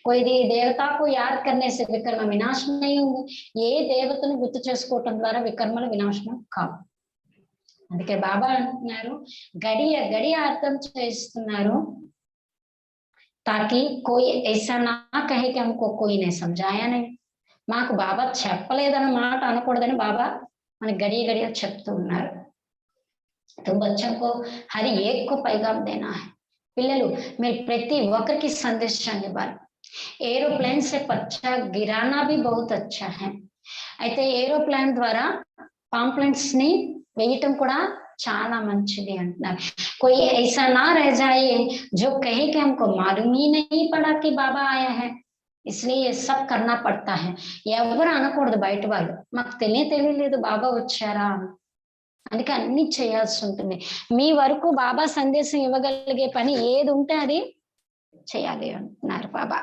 कोई देवता को याद करने से विकर्म विनाश नहीं होंगे. ఏ దేవతను గుర్తు చేసుకోవటం ద్వారా వికర్మల వినాశనం కావు. అందుకే బాబా అంటున్నారు గడియ గడియ అర్థం చేస్తున్నారు, ताकि कोई ऐसा ना कहे कि हमको कोई ने समझाया नहीं. మాకు బాబా చెప్పలేదన్న మాట అనకూడదని బాబా మన గడియ గడియ చెప్తూ ఉన్నారు. तो बच्चों को हर एक को पैगाम देना है. పిల్లలు మీరు ప్రతి ఒక్కరికి సందేశాన్ని ఇవ్వాలి. ఏరోప్లేన్ से पर्चा गिराना भी बहुत अच्छा है. అయితే ఏరోప్లేన్ ద్వారా పాంప్లెంట్స్ ని వేయటం కూడా చాలా మంచిది అంటున్నారు. कोई ऐसा ना रह जाए जो कहे कि हमको मालूम ही नहीं पड़ा कि बाबा आया है, इसलिए ये सब करना पड़ता है. ఎవరు అనకూడదు బయట వాళ్ళు మాకు తెలియలేదు బాబా వచ్చారా, అందుకే అన్ని చేయాల్సి ఉంటుంది. మీ వరకు బాబా సందేశం ఇవ్వగలిగే పని ఏది ఉంటే అది చేయాలి అంటున్నారు బాబా.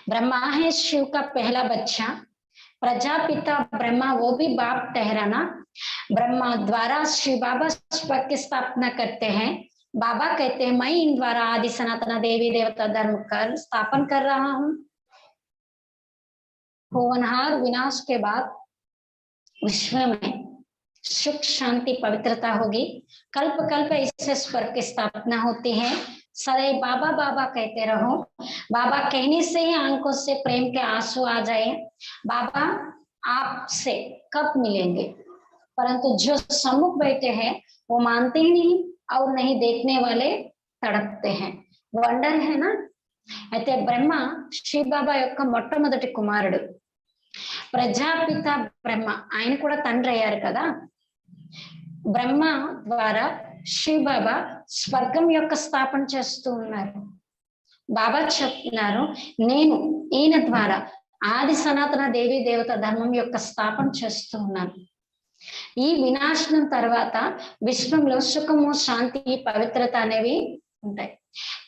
ब्रह्मा है शिव का पहला बच्चा, प्रजापिता ब्रह्मा वो भी बाप ठहराना. ब्रह्मा द्वारा श्री बाबा स्वर्ग की स्थापना करते हैं. बाबा कहते हैं मैं इन द्वारा आदि सनातन देवी देवता धर्म कर स्थापन कर रहा हूँ. होनहार विनाश के बाद विश्व में सुख शांति पवित्रता होगी. कल्प कल्प इससे स्वर्ग की स्थापना होती है. सदैव बाबा बाबा कहते रहो. बाबा कहने से ही आंखों से प्रेम के आंसू आ जाए. बाबा आपसे कब मिलेंगे, परंतु जो सम्मुख बैठे हैं वो मानते ही नहीं और नहीं देखने वाले तड़पते हैं. వండర్ है ना. అయితే బ్రహ్మ శివ బాబా యొక్క మొట్టమొదటి కుమారుడు. ప్రజాపిత బ్రహ్మ ఆయన కూడా తండ్రి అయ్యారు కదా. బ్రహ్మ ద్వారా శివ బాబా స్వర్గం యొక్క స్థాపన చేస్తూ ఉన్నారు. బాబా చెప్తున్నారు నేను ఈయన ద్వారా ఆది సనాతన దేవి దేవత ధర్మం యొక్క స్థాపన చేస్తూ ఉన్నాను. ఈ వినాశనం తర్వాత విశ్వంలో సుఖము శాంతి పవిత్రత అనేవి ఉంటాయి.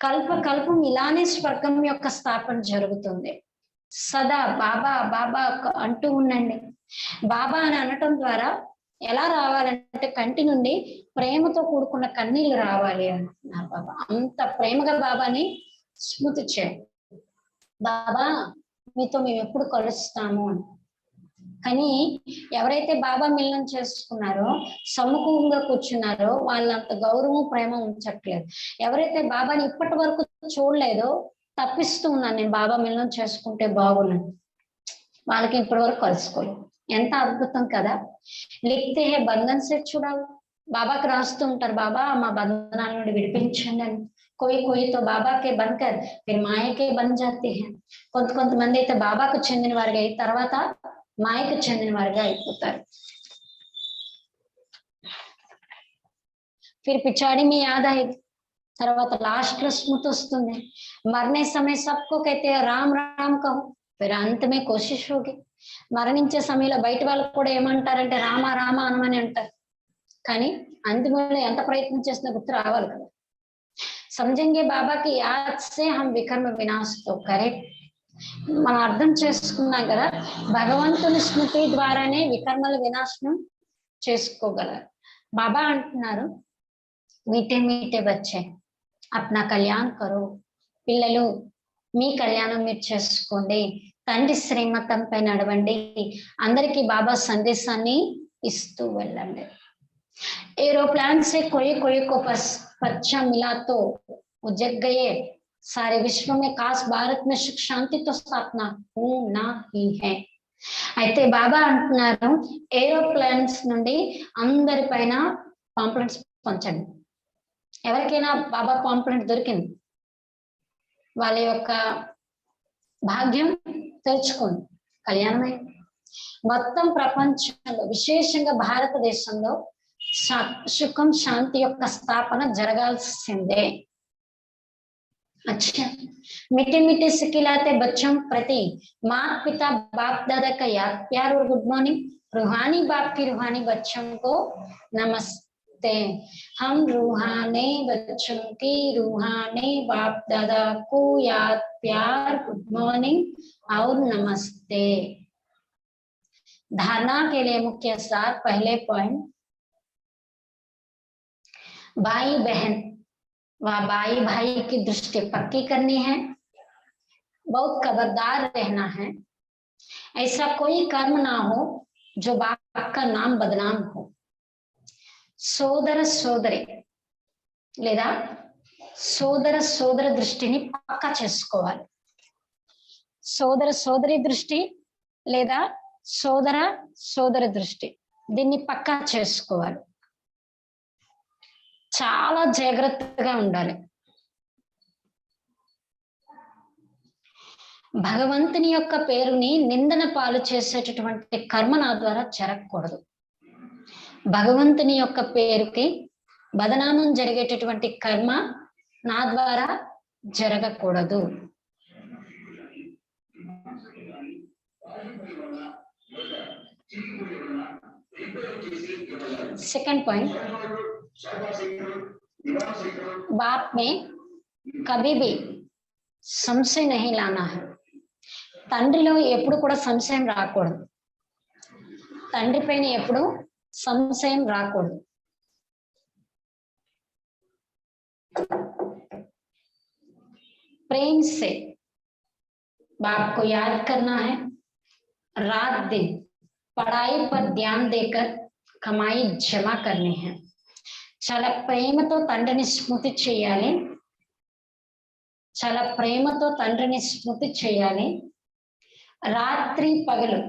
కల్ప కల్పం ఇలానే స్వర్గం యొక్క స్థాపన జరుగుతుంది. సదా బాబా బాబా అంటూ ఉండండి. బాబా అని అనటం ద్వారా ఎలా రావాలంటే కంటి నుండి ప్రేమతో కూడుకున్న కన్నీళ్లు రావాలి అంటున్నారు బాబా. అంత ప్రేమగా బాబాని స్మృతి చేయండి. బాబా మీతో మేము ఎప్పుడు కలుస్తాము అని. కానీ ఎవరైతే బాబా మిలనం చేసుకున్నారో సముఖంగా కూర్చున్నారో వాళ్ళంత గౌరవం ప్రేమ ఉంచట్లేదు. ఎవరైతే బాబాని ఇప్పటి వరకు చూడలేదో తప్పిస్తూ ఉన్నాను నేను బాబా మిలనం చేసుకుంటే బాగున్నాను, వాళ్ళకి ఇప్పటి వరకు కలుసుకోలేదు. ఎంత అద్భుతం కదా. లిఖతే హే బంధన్ సే చూడాలి. బాబాకి రాస్తూ ఉంటారు బాబా మా బంధనాల నుండి విడిపించండి అని. कोई कोई तो बाबा के बनकर फिर माए के बन जाते हैं. కొంతమంది అయితే బాబాకు చెందిన వారిగా అయిన తర్వాత మాయకు చెందిన వారిగా అయిపోతారు. फिर पिछाड़ी में याद आएगी. తర్వాత లాస్ట్ లో స్మృతి వస్తుంది. మరణే సమయ सबको कहते हैं राम राम कहो, फिर अंत में कोशिश होगी. మరణించే సమయంలో బయట వాళ్ళకు కూడా ఏమంటారంటే రామ రామ అనమని అంటారు, కానీ అంతిమంలో ఎంత ప్రయత్నం చేసినా గుర్తు రావాలి కదా. समझेंगे बाबा की याद से हम विकर्म विनाश तो करे. మనం అర్థం చేసుకున్నాం కదా భగవంతుని స్మృతి ద్వారానే వికర్మల వినాశనం చేసుకోగలరు. బాబా అంటున్నారు మీటే మీటే బచ్చే అప్నా కళ్యాణ్ కరో. పిల్లలు మీ కళ్యాణం మీరు చేసుకోండి, తండ్రి శ్రీమతంపై నడవండి, అందరికీ బాబా సందేశాన్ని ఇస్తూ వెళ్ళండి. एरोप्लेन से कोई कोई को पर्चा मिला तो वो जग गए. सारे विश्व में खास भारत में सुख शांति तो स्थापना होना ही है. అయితే బాబా అంటున్నారు ఏరోప్లేన్స్ నుండి అందరి పైన పాంప్లెంట్స్ పంచండి. ఎవరికైనా బాబా పాంప్లెంట్ దొరికింది వాళ్ళ యొక్క భాగ్యం తెరుచుకుంది, కళ్యాణమైంది. మొత్తం ప్రపంచంలో విశేషంగా భారతదేశంలో సుఖం శాంతి యొక్క స్థాపన జరగాల్సిందే. अच्छा, मीठे मीठे से खिलाते बच्चों प्रति माँ पिता बाप दादा का याद प्यार और गुड मॉर्निंग। रूहानी बाप की रूहानी बच्चों को नमस्ते। हम रूहानी बच्चों की रूहानी बाप दादा को याद प्यार गुड मॉर्निंग और नमस्ते। धारणा के लिए मुख्य सार, पहले पॉइंट, भाई बहन व भाई भाई की दृष्टि पक्की करनी है, बहुत खबरदार रहना है, ऐसा कोई कर्म ना हो जो बाप का नाम बदनाम हो। సోదర సోదరి లేదా సోదర సోదర దృష్టిని పక్కా చేసుకోవాలి. సోదర సోదరి దృష్టి లేదా సోదర సోదర దృష్టి, దీన్ని పక్కా చేసుకోవాలి. చాలా జాగ్రత్తగా ఉండాలి. భగవంతుని యొక్క పేరుని నిందన పాలు చేసేటటువంటి కర్మ నా ద్వారా జరగకూడదు. భగవంతుని యొక్క పేరుకి బదనామం జరిగేటటువంటి కర్మ నా ద్వారా జరగకూడదు. सेकंड पॉइंट, बाप में कभी भी సంశయం नहीं लाना है. తండ్రిలో ఎప్పుడు కూడా సంశయం రాకూడదు. తండ్రి పైన ఎప్పుడు సంశయం రాకూడదు. प्रेम से बाप को याद करना है, रात दिन पढ़ाई पर ध्यान देकर कमाई जमा करनी है. చాలా ప్రేమతో తండ్రిని స్మృతి చేయాలి, చాలా ప్రేమతో తండ్రిని స్మృతి చేయాలి. రాత్రి పగలు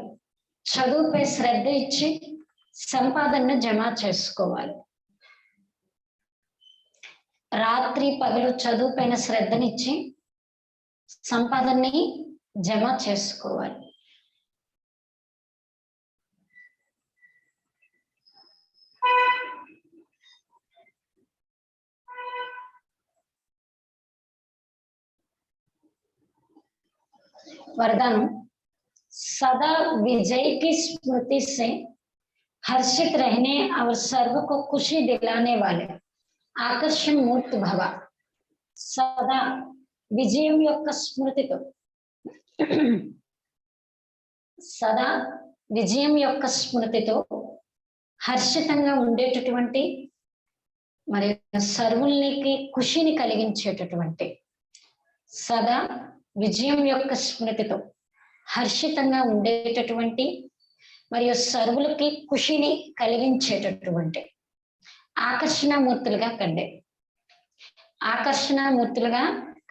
చదువుపై శ్రద్ధ ఇచ్చి సంపాదనను జమ చేసుకోవాలి. రాత్రి పగలు చదువుపైన శ్రద్ధనిచ్చి సంపాదనని జమ చేసుకోవాలి. वरदान, सदा विजय की स्मृति से हर्षित रहने और सर्व को खुशी दिलाने वाले आकर्षण मूर्त भव. सदा విజయం యొక్క స్మృతితో, సదా విజయం యొక్క స్మృతితో హర్షితంగా ఉండేటటువంటి మరి సర్వుల్నికి ఖుషిని కలిగించేటటువంటి, సదా విజయం యొక్క స్మృతితో హర్షితంగా ఉండేటటువంటి మరియు సర్వులకి ఖుషిని కలిగించేటటువంటి ఆకర్షణమూర్తులుగా కండే, ఆకర్షణమూర్తులుగా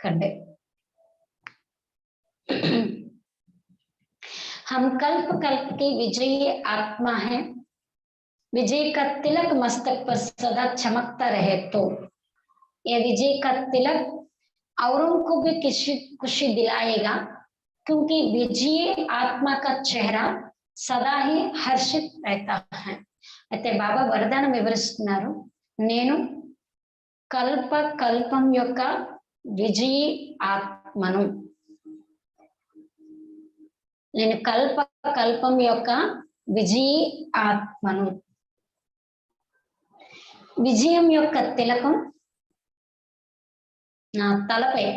कंडे. हम कल्प कल्प की विजयी आत्मा है. विजय का तिलक मस्तक पर सदा चमकता रहे तो यह विजय का तिलक औरों को भी खुशी दिलाएगा, क्योंकि विजयी आत्मा का चेहरा सदा ही हर्षित रहता है. అయితే బాబా వరదానం వివరిస్తున్నారు, నేను కల్ప కల్పం యొక్క విజయీ ఆత్మను, నేను కల్ప కల్పం యొక్క విజయీ ఆత్మను. విజయం యొక్క తిలకం నా తలపై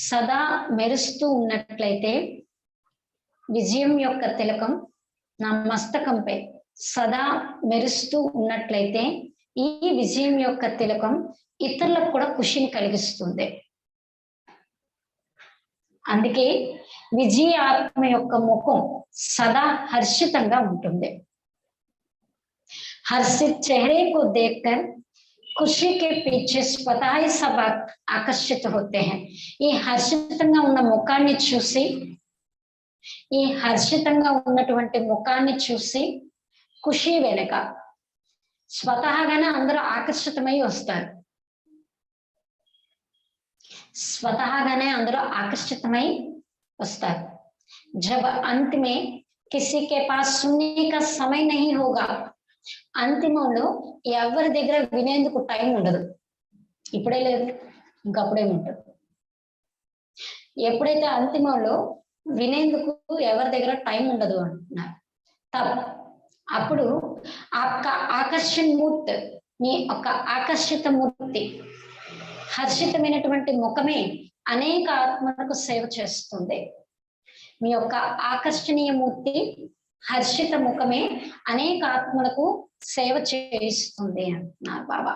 సదా మెరుస్తూ ఉన్నట్లయితే, విజయం యొక్క తిలకం నా మస్తకంపై సదా మెరుస్తూ ఉన్నట్లయితే, ఈ విజయం యొక్క తిలకం ఇతరులకు కూడా ఖుషిని కలిగిస్తుంది. అందుకే విజయ ఆత్మ యొక్క ముఖం సదా హర్షితంగా ఉంటుంది. हर्षित चेहरे को देखकर खुशी के पीछे स्वतः ही सब आकर्षित होते हैं. ఈ హర్షితంగా ఉన్న ముఖాన్ని చూసి, ఈ హర్షితంగా ఉన్నటువంటి ముఖాన్ని చూసి ఖుషి వెనుక స్వతహాగానే అందరూ ఆకర్షితమై వస్తారు. స్వతహాగానే అందులో ఆకర్షితమై వస్తారు. जब अंत में किसी के पास सुनने का समय नहीं होगा, అంతిమంలో ఎవరి దగ్గర వినేందుకు టైం ఉండదు. ఇప్పుడే లేదు, ఇంకప్పుడేముంటది. ఎప్పుడైతే అంతిమంలో వినేందుకు ఎవరి దగ్గర టైం ఉండదు అంటున్నారు. అప్పుడు ఆకర్షణ మూర్తి, మీ యొక్క ఆకర్షిత మూర్తి, హర్షితమైనటువంటి ముఖమే అనేక ఆత్మలకు సేవ చేస్తుంది. మీ యొక్క ఆకర్షణీయ మూర్తి, హర్షిత ముఖమే అనేక ఆత్మలకు సేవ చేయిస్తుంది అంటున్నారు బాబా.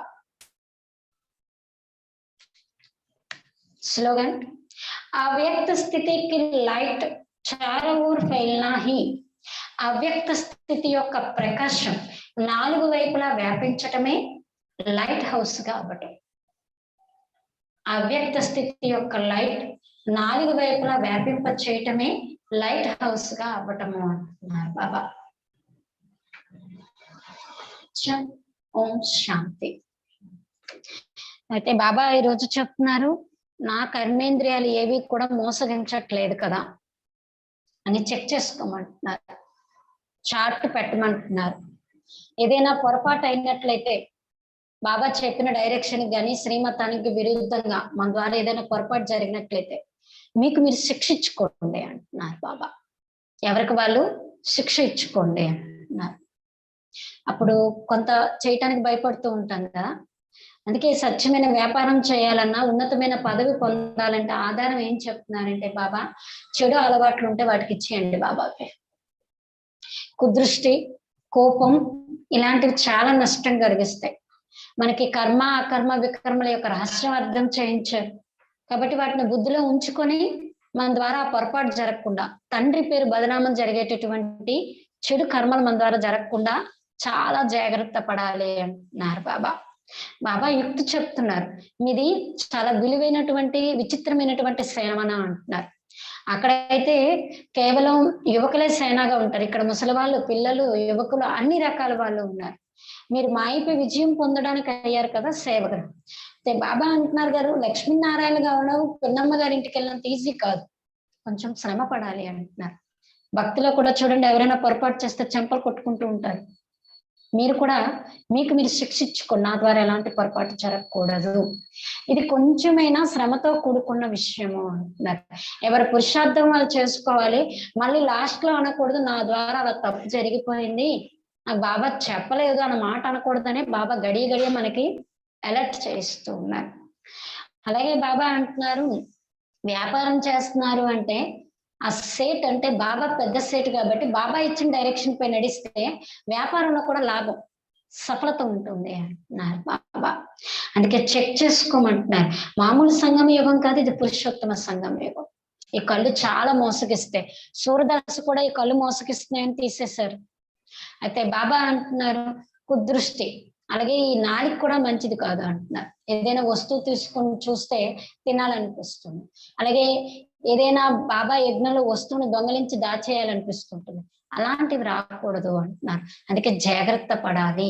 స్లోగన్, అవ్యక్త స్థితికి లైట్ చారోं ओर फैलना ही, అవ్యక్త స్థితి యొక్క ప్రకాశం నాలుగు వైపులా వ్యాపించటమే లైట్ హౌస్ గా అవ్వటం. అవ్యక్త స్థితి యొక్క లైట్ నాలుగు వైపులా వ్యాపింప చేయటమే లైట్ హౌస్ గా అవ్వటము అంటున్నారు బాబా. ఓం శాంతి. అయితే బాబా ఈరోజు చెప్తున్నారు, నా కర్మేంద్రియాలు ఏవి కూడా మోసగించట్లేదు కదా అని చెక్ చేసుకోమంటున్నారు, చార్ట్ పెట్టమంటున్నారు. ఏదైనా పొరపాటు అయినట్లయితే బాబా చెప్పిన డైరెక్షన్ కానీ శ్రీమతానికి విరుద్ధంగా మన ద్వారా ఏదైనా పొరపాటు జరిగినట్లయితే మీకు మీరు శిక్ష ఇచ్చుకోండి అంటున్నారు బాబా. ఎవరికి వాళ్ళు శిక్ష ఇచ్చుకోండి అంటున్నారు. అప్పుడు కొంత చేయటానికి భయపడుతూ ఉంటాం కదా. అందుకే సత్యమైన వ్యాపారం చేయాలన్నా, ఉన్నతమైన పదవి పొందాలంటే ఆధారం ఏం చెప్తున్నారంటే బాబా, చెడు అలవాట్లు ఉంటే వాటికి ఇచ్చేయండి బాబాకి. కుదృష్టి, కోపం ఇలాంటివి చాలా నష్టం కలిగిస్తాయి. మనకి కర్మ అకర్మ వికర్మల యొక్క రహస్యం అర్థం చేయించారు కాబట్టి వాటిని బుద్ధిలో ఉంచుకొని మన ద్వారా పొరపాటు జరగకుండా, తండ్రి పేరు బదనామం జరిగేటటువంటి చెడు కర్మలు మన ద్వారా జరగకుండా చాలా జాగ్రత్త పడాలి అంటున్నారు బాబా. బాబా యుక్తి చెప్తున్నారు, మీది చాలా విలువైనటువంటి విచిత్రమైనటువంటి సేవన అంటున్నారు. అక్కడైతే కేవలం యువకులే సేనాగా ఉంటారు, ఇక్కడ ముసలి వాళ్ళు, పిల్లలు, యువకులు అన్ని రకాల వాళ్ళు ఉన్నారు. మీరు మాయపై విజయం పొందడానికి అయ్యారు కదా సేవకులు. అయితే బాబా అంటున్నారు గారు, లక్ష్మీనారాయణ గారు పిన్నమ్మ గారి ఇంటికి వెళ్ళినంత ఈజీ కాదు, కొంచెం శ్రమ పడాలి అంటున్నారు. భక్తిలో కూడా చూడండి, ఎవరైనా పొరపాటు చేస్తే చెంపలు కొట్టుకుంటూ ఉంటారు. మీరు కూడా మీకు మీరు శిక్షించుకోండి, నా ద్వారా ఎలాంటి పొరపాటు జరగకూడదు. ఇది కొంచెమైనా శ్రమతో కూడుకున్న విషయము అంటున్నారు. ఎవరి పురుషార్థం వాళ్ళు చేసుకోవాలి. మళ్ళీ లాస్ట్ లో అనకూడదు, నా ద్వారా అలా తప్పు జరిగిపోయింది, నాకు బాబా చెప్పలేదు అన్న మాట అనకూడదని బాబా గడియ గడియ మనకి అలర్ట్ చేస్తూ ఉన్నారు. అలాగే బాబా అంటున్నారు, వ్యాపారం చేస్తున్నారు అంటే ఆ సేట్ అంటే బాబా పెద్ద సేట్ కాబట్టి బాబా ఇచ్చిన డైరెక్షన్ పై నడిస్తే వ్యాపారంలో కూడా లాభం, సఫలత ఉంటుంది అంటున్నారు బాబా. అందుకే చెక్ చేసుకోమంటున్నారు. మామూలు సంగమ యుగం కాదు, ఇది పురుషోత్తమ సంగమ యుగం. ఈ కళ్ళు చాలా మోసగిస్తాయి. సూర్యదాస్ కూడా ఈ కళ్ళు మోసగిస్తున్నాయని తీసేశారు. అయితే బాబా అంటున్నారు, కుదృష్టి, అలాగే ఈ నాలుగు కూడా మంచిది కాదు అంటున్నారు. ఏదైనా వస్తువు తీసుకొని చూస్తే తినాలనిపిస్తుంది. అలాగే ఏదైనా బాబా యజ్ఞంలో వస్తువును దొంగలించి దాచేయాలనిపిస్తుంటుంది. అలాంటివి రాకూడదు అంటున్నారు. అందుకే జాగ్రత్త పడాలి.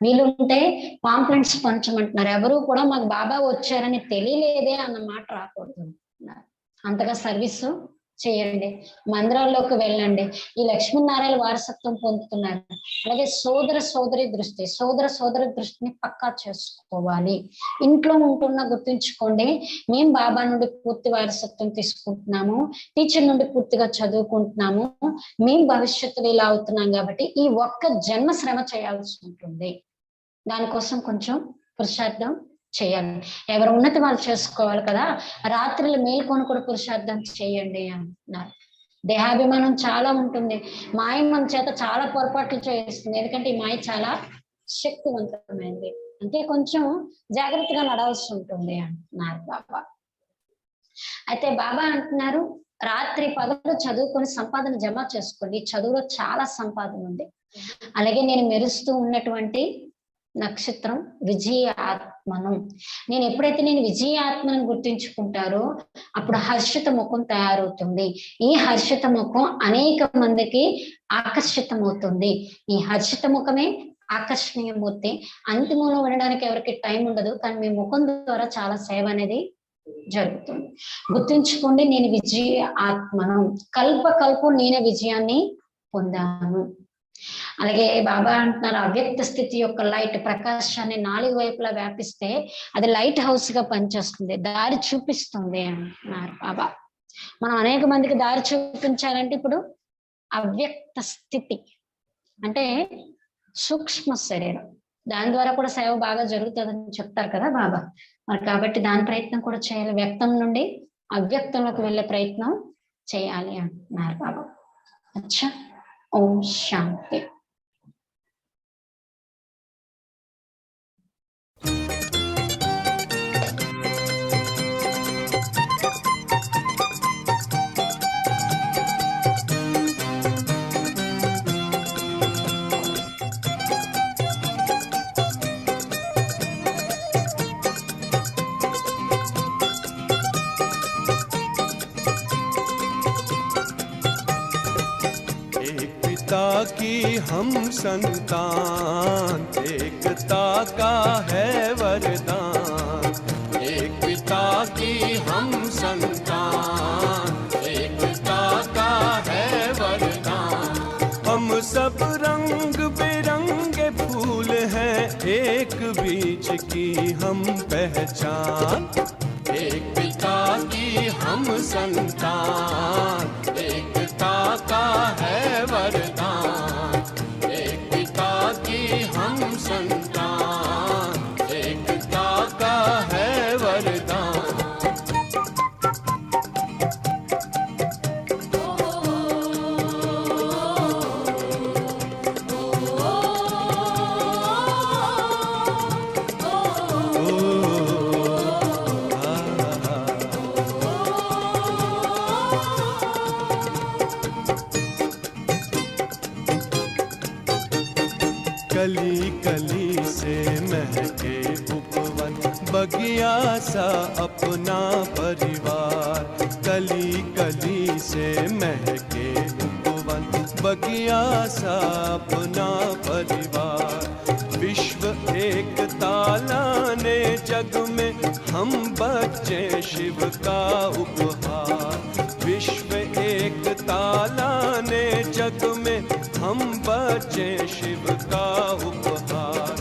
వీలుంటే పాంప్లెంట్స్ పంచమంటున్నారు. ఎవరు కూడా మాకు బాబా వచ్చారని తెలియలేదే అన్న మాట రాకూడదు అంటున్నారు. అంతగా సర్వీసు చేయండి, మందిరాల్లోకి వెళ్ళండి. ఈ లక్ష్మీనారాయణ వారసత్వం పొందుతున్నారు. అలాగే సోదర సోదరి దృష్టిని పక్కా చేసుకోవాలి. ఇంట్లో ఉంటున్నా గుర్తుంచుకోండి, మేము బాబా నుండి పూర్తి వారసత్వం తీసుకుంటున్నాము, టీచర్ నుండి పూర్తిగా చదువుకుంటున్నాము, మేము భవిష్యత్తులో ఇలా అవుతున్నాం కాబట్టి ఈ ఒక్క జన్మ శ్రమ చేయాల్సి ఉంటుంది. దానికోసం కొంచెం పురుషార్థం చేయాలి. ఎవరు ఉన్నతి వాళ్ళు చేసుకోవాలి కదా. రాత్రులు మేల్కొని కూడా పురుషార్థం చేయండి అంటున్నారు. దేహాభిమానం చాలా ఉంటుంది. మాయ మన చేత చాలా పొరపాట్లు చేస్తుంది, ఎందుకంటే ఈ మాయ చాలా శక్తివంతమైంది. అంటే కొంచెం జాగ్రత్తగా నడవాల్సి ఉంటుంది అంటున్నారు బాబా. అయితే బాబా అంటున్నారు, రాత్రి పగలు చదువుకొని సంపాదన జమ చేసుకోండి. చదువులో చాలా సంపాదన ఉంది. అలాగే నేను మెరుస్తూ ఉన్నటువంటి నక్షత్రం విజయ ఆత్మను, నేను ఎప్పుడైతే నేను విజయ ఆత్మను గుర్తించుకుంటారో అప్పుడు హర్షిత ముఖం తయారవుతుంది. ఈ హర్షిత ముఖం అనేక మందికి ఆకర్షితమవుతుంది. ఈ హర్షిత ముఖమే ఆకర్షణీయ మూర్తి. అంతిమంలో ఉండడానికి ఎవరికి టైం ఉండదు, కానీ మీ ముఖం ద్వారా చాలా సేవ అనేది జరుగుతుంది. గుర్తుంచుకోండి, నేను విజయ ఆత్మను, కల్పకల్పం నేనే విజయాన్ని పొందాను. అలాగే బాబా అంటున్నారు, అవ్యక్త స్థితి యొక్క లైట్ ప్రకాశాన్ని 4 వైపులా వ్యాపిస్తే అది లైట్ హౌస్ గా పనిచేస్తుంది, దారి చూపిస్తుంది అంటున్నారు బాబా. మనం అనేక మందికి దారి చూపించాలంటే ఇప్పుడు అవ్యక్త స్థితి అంటే సూక్ష్మ శరీరం, దాని ద్వారా కూడా సేవ బాగా జరుగుతుందని చెప్తారు కదా బాబా. మరి కాబట్టి దాని ప్రయత్నం కూడా చేయాలి, వ్యక్తం నుండి అవ్యక్తంలోకి వెళ్ళే ప్రయత్నం చేయాలి అంటున్నారు బాబా. అచ్చా, ఓం శాంతి. की हम संतान, एकता का है वरदान। एक पिता की हम संतान, एकता का है वरदान। हम सब रंग बिरंगे फूल हैं, एक बीज की हम पहचान। एक पिता की हम संतान, एकता का है वरदान। एक पिता की हम संतान, एकता का है वरदान। कली कली से महके उपवन, बगिया सा अपना परिवार। कली कली से महके उपवन, बगिया सा अपना परिवार। विश्व एकता लाने जग में हम बच्चे शिव का उपहार। विश्व एकता लाने जग में हम बच्चे शिव का उपहार।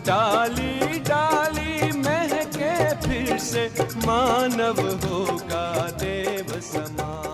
डाली डाली महके फिर से, मानव होगा देव समान।